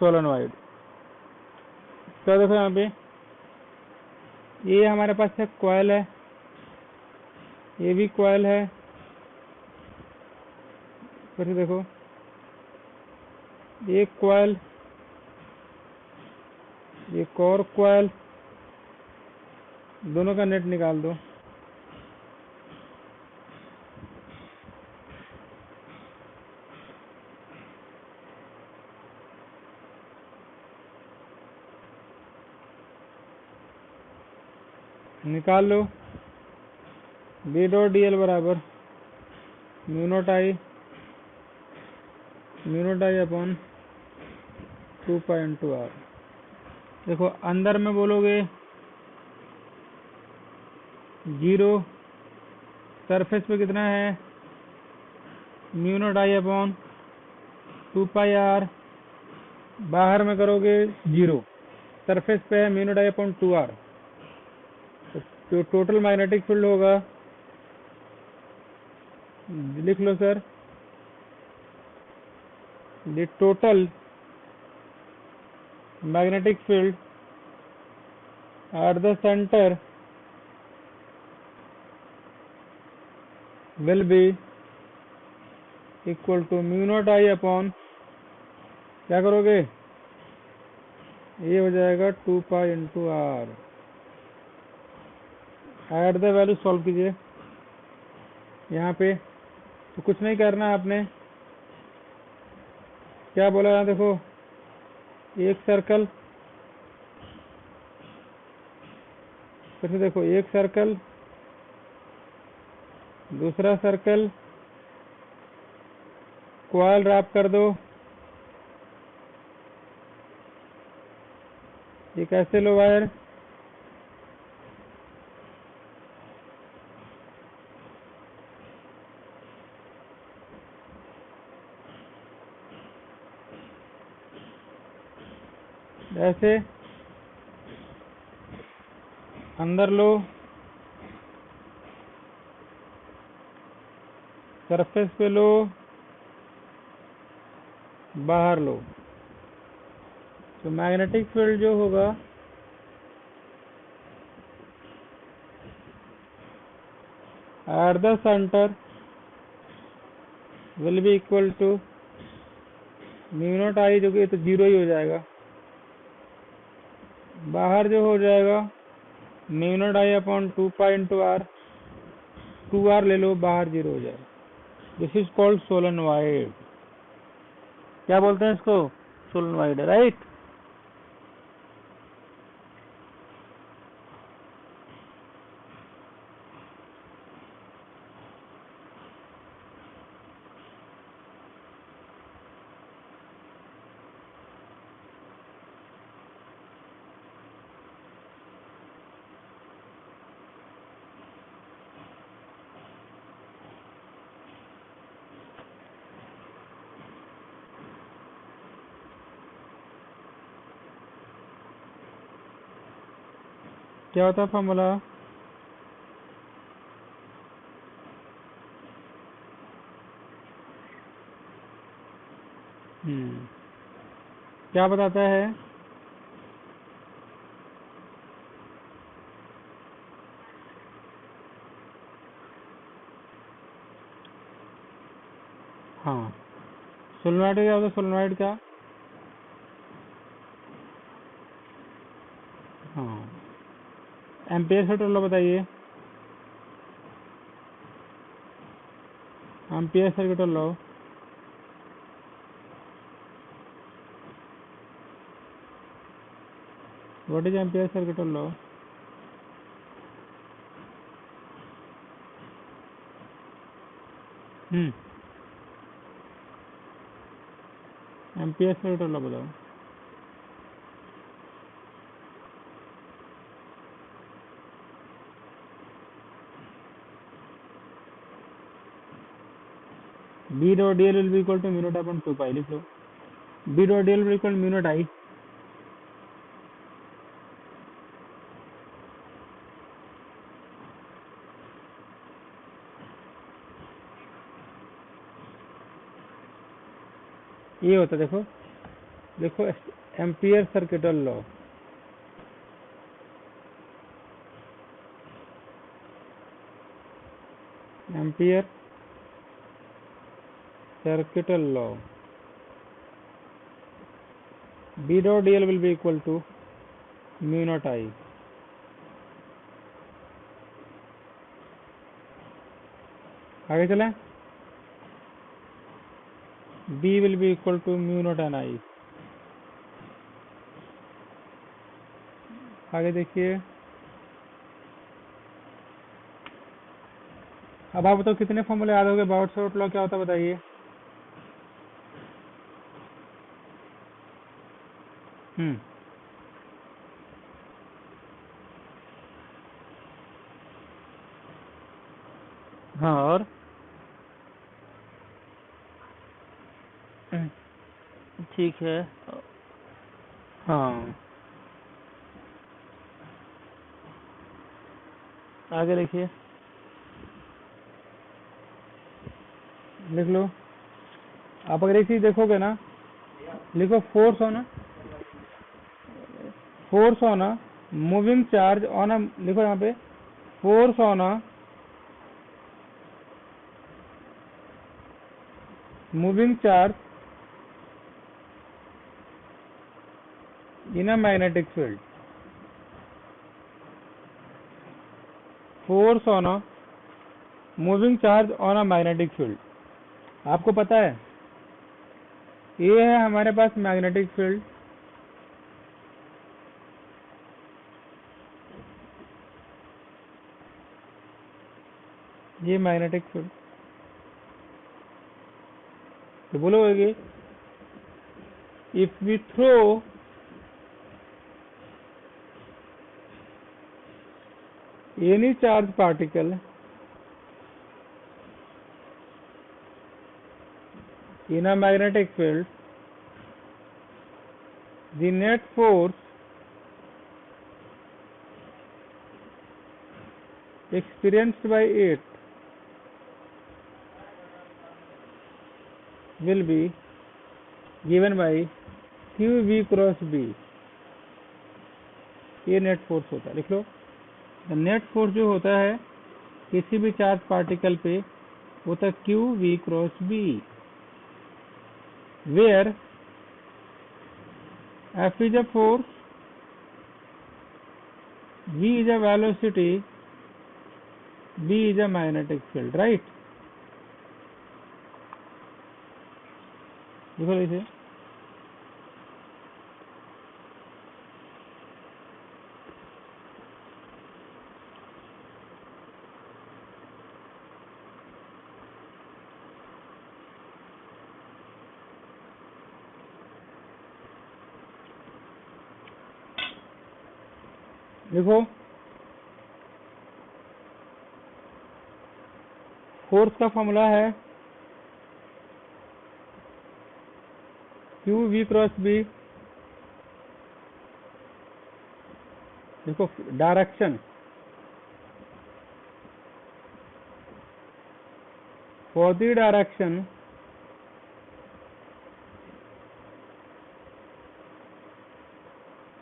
सोलेनोइड। तो देखो यहाँ पे ये हमारे पास एक कॉइल है, ये भी कॉइल है, फिर देखो एक कॉइल, एक और कॉइल, दोनों का नेट निकाल दो। निकाल लो। बी डॉट डी एल बराबर mu naught I upon 2 pi into r. देखो अंदर में बोलोगे 0, सरफेस पे कितना है mu naught I upon 2 pi r, बाहर में करोगे 0, सरफेस पे है mu naught I upon 2 r. तो टोटल मैग्नेटिक फील्ड होगा, लिख लो sir, the total magnetic field at the centre will be equal to mu naught I upon, क्या करोगे, ये हो जाएगा 2 pi into r. Add the value solve कीजिए यहाँ पे। तो कुछ नहीं करना आपने, क्या बोला यहाँ देखो, एक सर्कल, फिर से देखो एक सर्कल, दूसरा सर्कल, कॉइल रैप कर दो, एक ऐसे लो वायर, ऐसे अंदर लो, सरफेस पे लो, बाहर लो। तो मैग्नेटिक फील्ड जो होगा at the centre will be equal to mu naught I, जो कि तो 0 ही हो जाएगा, बाहर जो हो जाएगा mu naught I upon 2 pi into r, 2 r ले लो, बाहर 0 हो जाएगा। This is called solenoid. क्या बोलते हैं इसको? Solenoid, right. क्या होता है फॉर्मूला? क्या बताता है? हाँ, सोलेनोइड क्या होता है? सोलेनोइड का, हाँ, एम्पियर सर्किट लो, बताइए ampere circuit law. What is ampere circuit law? Ampere circuit law बताओ। B dot D L will be equal to mu naught upon 2 pi, लिख लो। B dot D L will equal mu naught I. ये होता है, देखो देखो ampere circuital law. Ampere circuital law, B dot D L will be equal to mu naught I. आगे चलें। B will be equal to mu naught N आई। आगे देखिए, अब आप बताओ कितने फॉर्मूले याद हो गए? बाउट शॉर्ट लॉ क्या होता है बताइए। हाँ, और ठीक है। हाँ, आगे लिखिए, लिख लो। आप अगर एक चीज देखोगे ना, लिखो force on a moving charge on a, लिखो यहाँ पे force on a moving charge in a magnetic field. Force on a moving charge on a magnetic field. आपको पता है ये है हमारे पास मैग्नेटिक फील्ड, ये मैग्नेटिक फील्ड। तो बोलोगे if we throw any charge particle in a magnetic field, the net force experienced by it will be given by QV cross B। ये नेट फोर्स होता है, लिख लो। नेट फोर्स जो होता है किसी भी चार्ज पार्टिकल पे होता है QV cross B, where F is a force, V is a velocity, B is a magnetic field, right? लिखो इसे। लिखो फोर्स का फॉर्मूला है QV क्रॉस B। देखो डायरेक्शन, फॉर द डायरेक्शन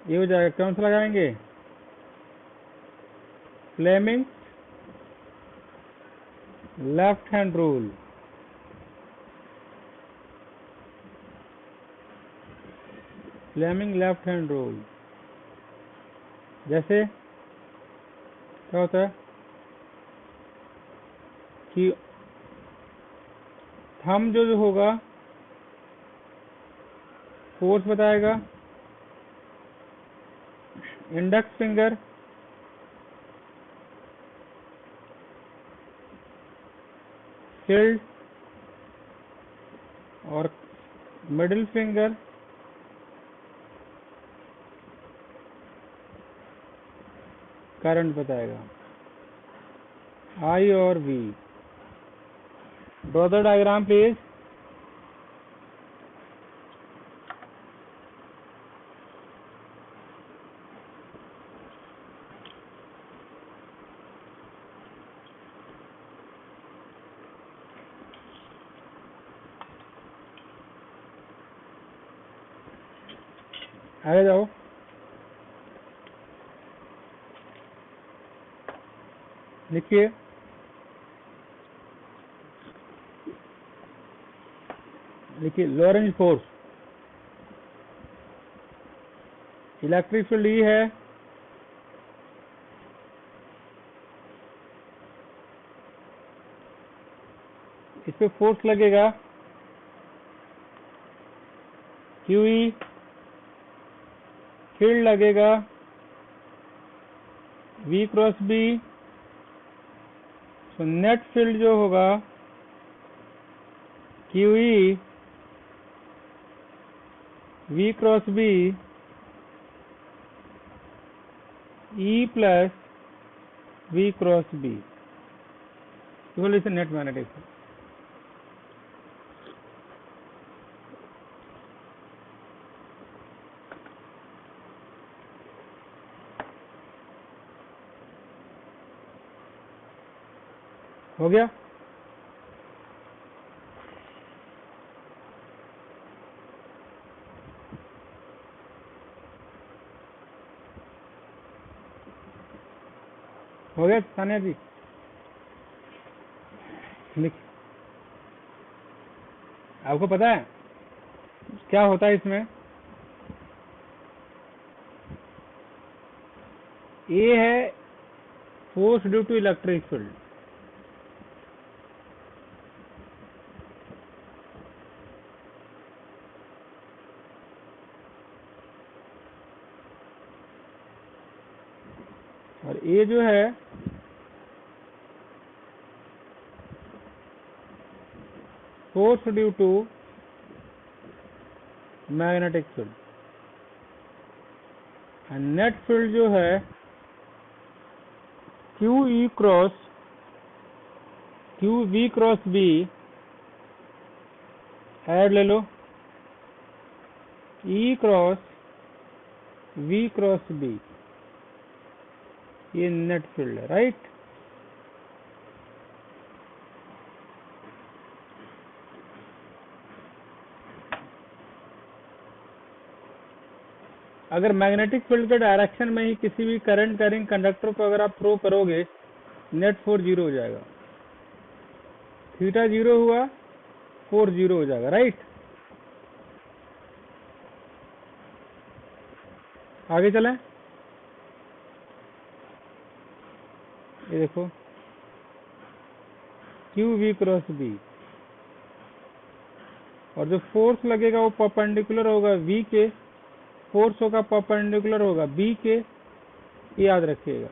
ये हो जाएगा, कौन सा लगाएंगे? Fleming left hand rule. Fleming left hand rule जैसे क्या होता है कि थंब जो होगा फोर्स बताएगा, इंडेक्स फिंगर फील्ड, और मिडिल फिंगर करंट बताएगा, आई और V. Draw the diagram please. आगे जाओ। लिखिए, लिखिए Lorentz force, electric field E है, इस पे फोर्स लगेगा क्यूई, फील्ड लगेगा वी क्रॉस बी। तो नेट फील्ड जो होगा QE V cross B E plus V cross B equal to net magnetic field. हो गया? हो गया सानिया जी? लिख, आपको पता है क्या होता है इसमें? ए है force due to electric field, और ए जो है force due to magnetic field, और नेट फील्ड जो है Q E cross Q V cross B, add ले लो, E cross V cross B, ये नेट फील्ड है, राइट? अगर मैग्नेटिक फील्ड के डायरेक्शन में ही किसी भी करंट कैरिंग कंडक्टर को अगर आप थ्रो करोगे, नेट फोर्स जीरो हो जाएगा। थीटा जीरो हुआ, फोर्स जीरो हो जाएगा, राइट? आगे चलें। ये देखो क्यू वी क्रॉस बी, और जो फोर्स लगेगा वो परपेंडिकुलर होगा वी के, फोर्स होगा परपेंडिकुलर होगा बी के, ये याद रखिएगा।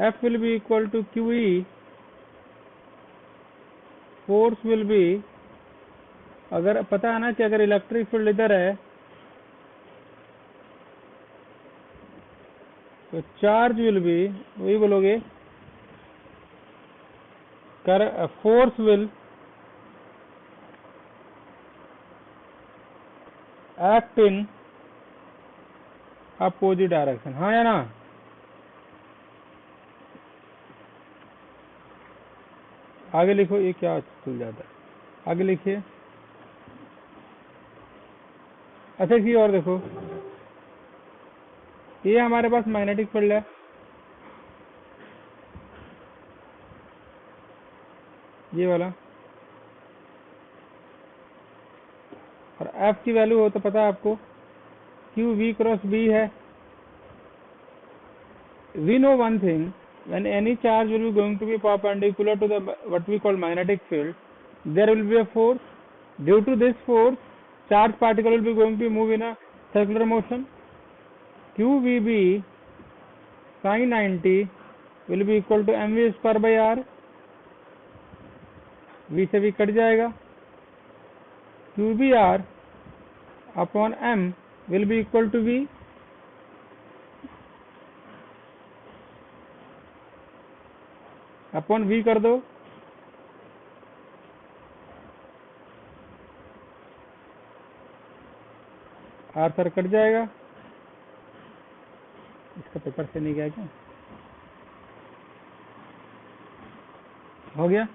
F will be equal to QE, force will be, अगर पता है ना कि अगर इलेक्ट्रिक फील्ड इधर है तो चार्ज विल बी, वही बोलोगे, force will act in opposite direction, हाँ या ना? आगे लिखो, ये क्या खुल जाता है, आगे लिखिए। अच्छा की और देखो, ये हमारे पास मैग्नेटिक फील्ड है, ये वाला, और F की वैल्यू हो तो पता है आपको, क्यू वी क्रॉस बी है। We know one thing, when any charge will be going to be perpendicular to the what we call magnetic field, there will be a force. Due to this force, charged particle will be going to move in a circular motion. QVB sin 90 will be equal to mv square by r, v से v cut जाएगा, QBR upon M will be equal to V upon V कर दो। R sir cut जाएगा। इसका paper से नहीं गया क्या? हो गया।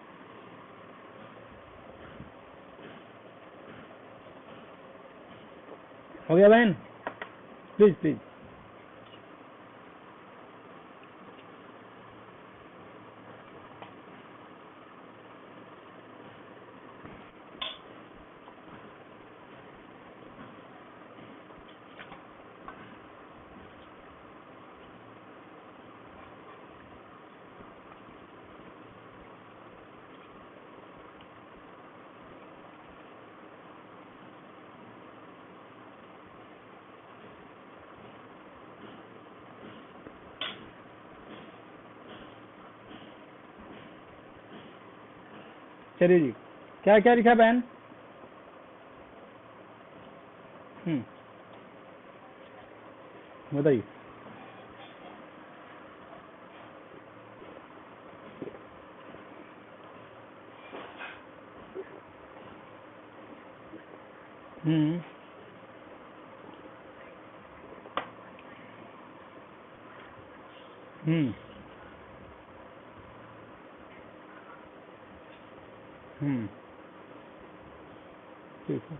हो गया बहन, प्लीज प्लीज। चलिए जी, क्या क्या लिखा बहन? बताइए। हम्म हम्म हम्म ठीक है।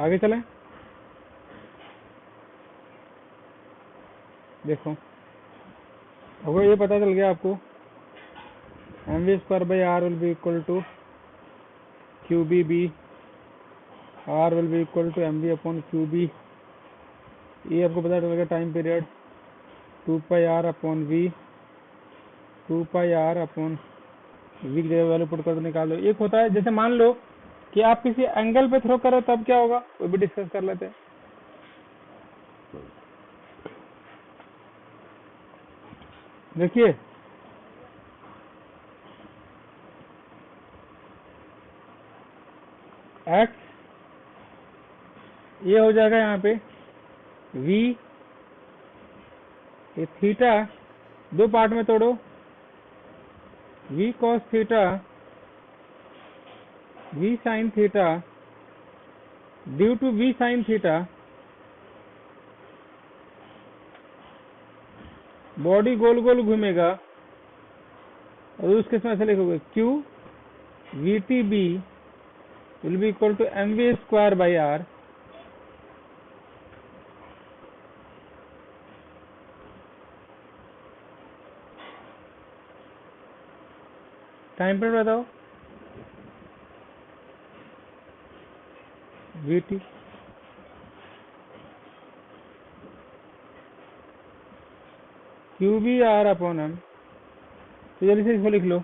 आगे चलें। देखो, अगर ये पता चल गया आपको mv square by r will be equal to QBB, r will be equal to mv upon QB। ये आपको पता चल गया time period 2 pi r upon v, 2 pi r upon v की जगह वैल्यू पुट कर दो, निकाल दो। एक होता है जैसे मान लो कि आप किसी एंगल पे थ्रो करो तब क्या होगा, वो भी डिस्कस कर लेते हैं। देखिए, x ये हो जाएगा यहाँ पे v, ये थीटा दो पार्ट में तोड़ो, v cos theta, v sin theta due to v sin theta. Body गोल गोल घूमेगा और उसके समय ऐसे लिखोगे q VTB will be equal to mv square by r। Time period बताओ, VT QBR अपॉन m। तो जल्दी से इसको लिख लो।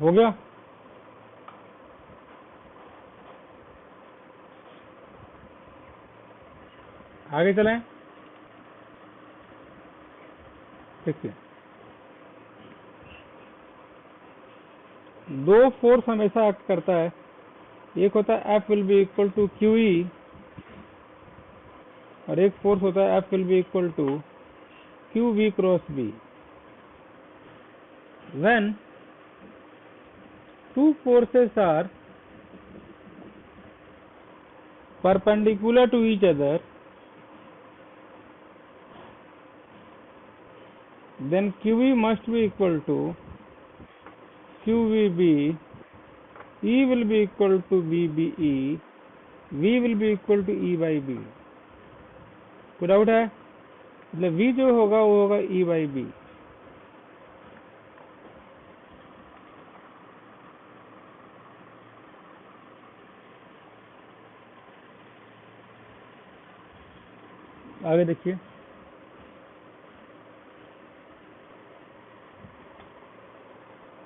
हो गया। आगे चलें। देखिए, दो फोर्स हमेशा एक्ट करता है। एक होता है F will be equal to QE और एक फोर्स होता है F will be equal to QV cross B। When two forces are perpendicular to each other, then QE must be equal to QVB, E will be equal to VBE, V will be equal to E by B। कोई doubt है? मतलब V जो होगा वो होगा E by B। आगे देखिए,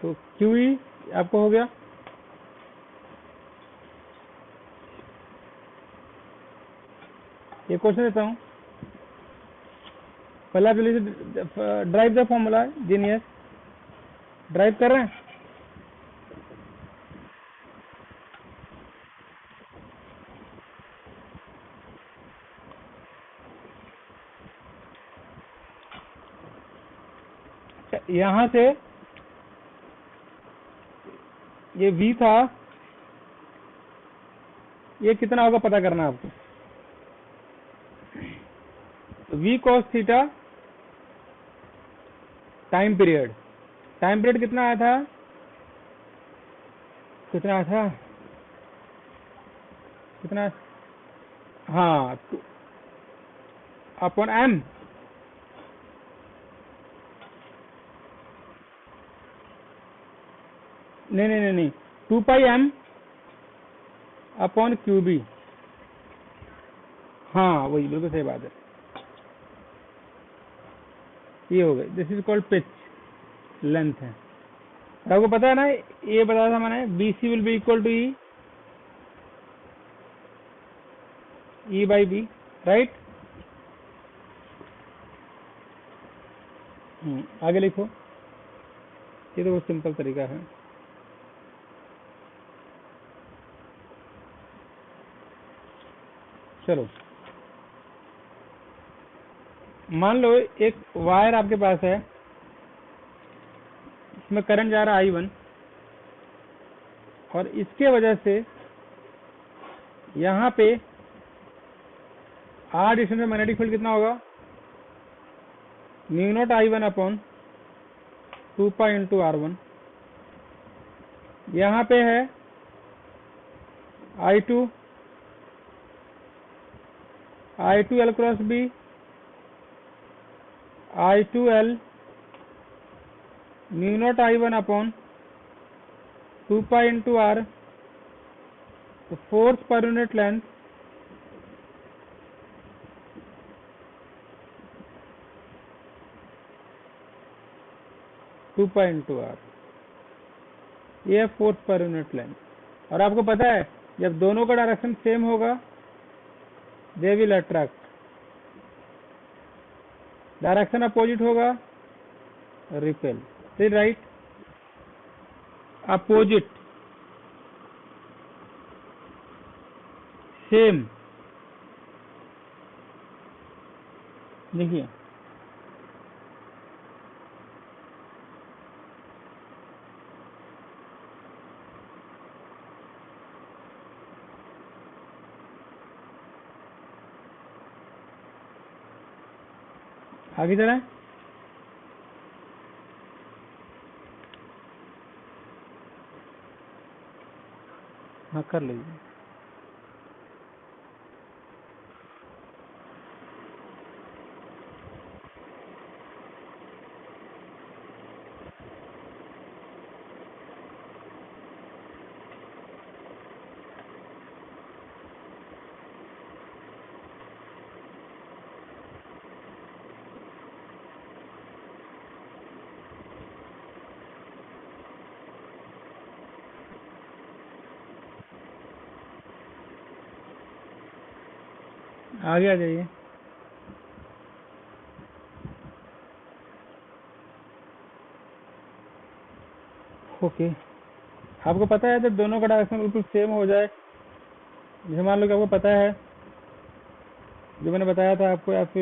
तो QE आपको हो गया। ये क्वेश्चन देता हूँ, पहले आप जल्दी से drive the formula genius, drive कर रहे हैं। यहां से ये V था, ये कितना होगा पता करना आपको। V cos theta time period, time period कितना आया था, कितना आया था, कितना, हाँ, अपॉन M, नहीं 2πm अपॉन QB, हाँ वही बिल्कुल सही बात है, ये हो गई। This is called pitch length है। आपको पता है ना, ये बताया था मैंने, BC will be equal to E by B, right. आगे लिखो, ये तो बहुत सिंपल तरीका है। चलो, मान लो एक वायर आपके पास है, इसमें करंट जा रहा है I1, और इसके वजह से यहाँ पे R डिस्टेंस में मैग्नेटिक फील्ड कितना होगा, mu naught I1 upon 2π into R1। यहाँ पे है I2 L cross B, I2L mu naught I1 upon 2π into R, तो force per unit length two pi into R, ये फोर्स पर यूनिट लेंथ। और आपको पता है, जब दोनों का डायरेक्शन सेम होगा, they will attract, direction opposite होगा, रिपेल, राइट, अपोजिट सेम। देखिए, आगे चलें। हाँ कर लीजिए। आगे आ जाइए। ओके, आपको पता है जब दोनों का डायरेक्शन बिल्कुल सेम हो जाए, जैसे मान लो कि आपको पता है, जो मैंने बताया था आपको, F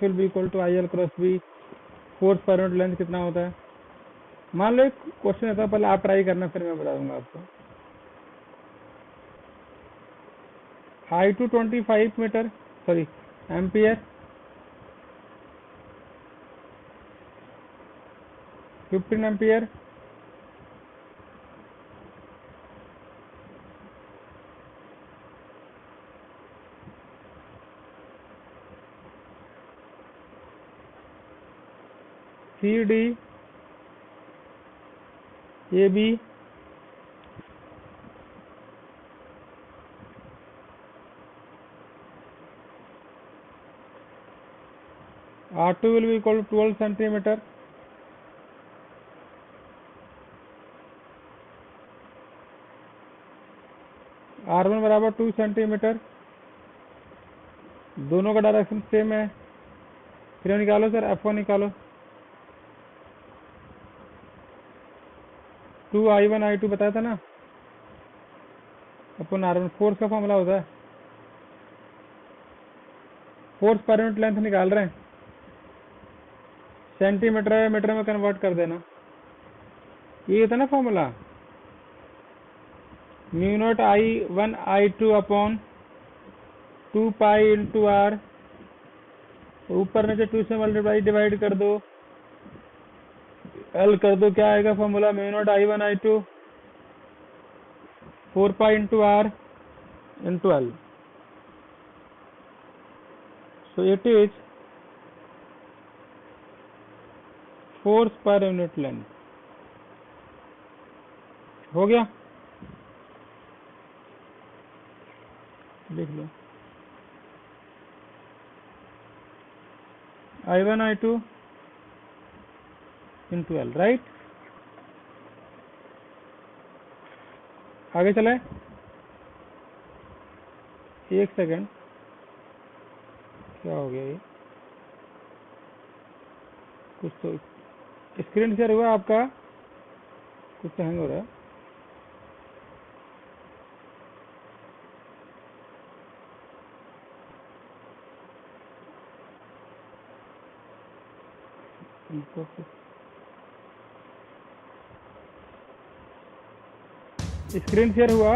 will be equal to IL cross B, force per unit length कितना होता है। मान लो एक क्वेश्चन आता है, पहले आप ट्राई करना, फिर मैं बता दूंगा आपको। I2 25 meter, sorry ampere, 15 ampere, CD AB R2 will be equal to 12 centimeter. R1 बराबर 2 सेंटीमीटर, दोनों का डायरेक्शन सेम है। फिर निकालो सर, F1 निकालो। 2I1 I2 बताया था ना अपन R1, फोर्स का फॉर्मूला होता है, फोर्स पर यूनिट लेंथ निकाल रहे हैं, सेंटीमीटर है मीटर में कन्वर्ट कर देना, ये होता है ना formula. Mu naught I1 I2 upon 2 pi into R, ऊपर नीचे 2 से मल्टीप्लाई डिवाइड कर दो, एल कर दो, क्या आएगा formula, mu naught I1 I2 4 pi into R into L. So it is force per unit length. हो गया, लिख लो I1 I2 into L, right. आगे चले, एक सेकेंड, क्या हो गया ये, कुछ तो स्क्रीन शेयर हुआ आपका, कुछ तो हैंग हो रहा है। स्क्रीन शेयर हुआ।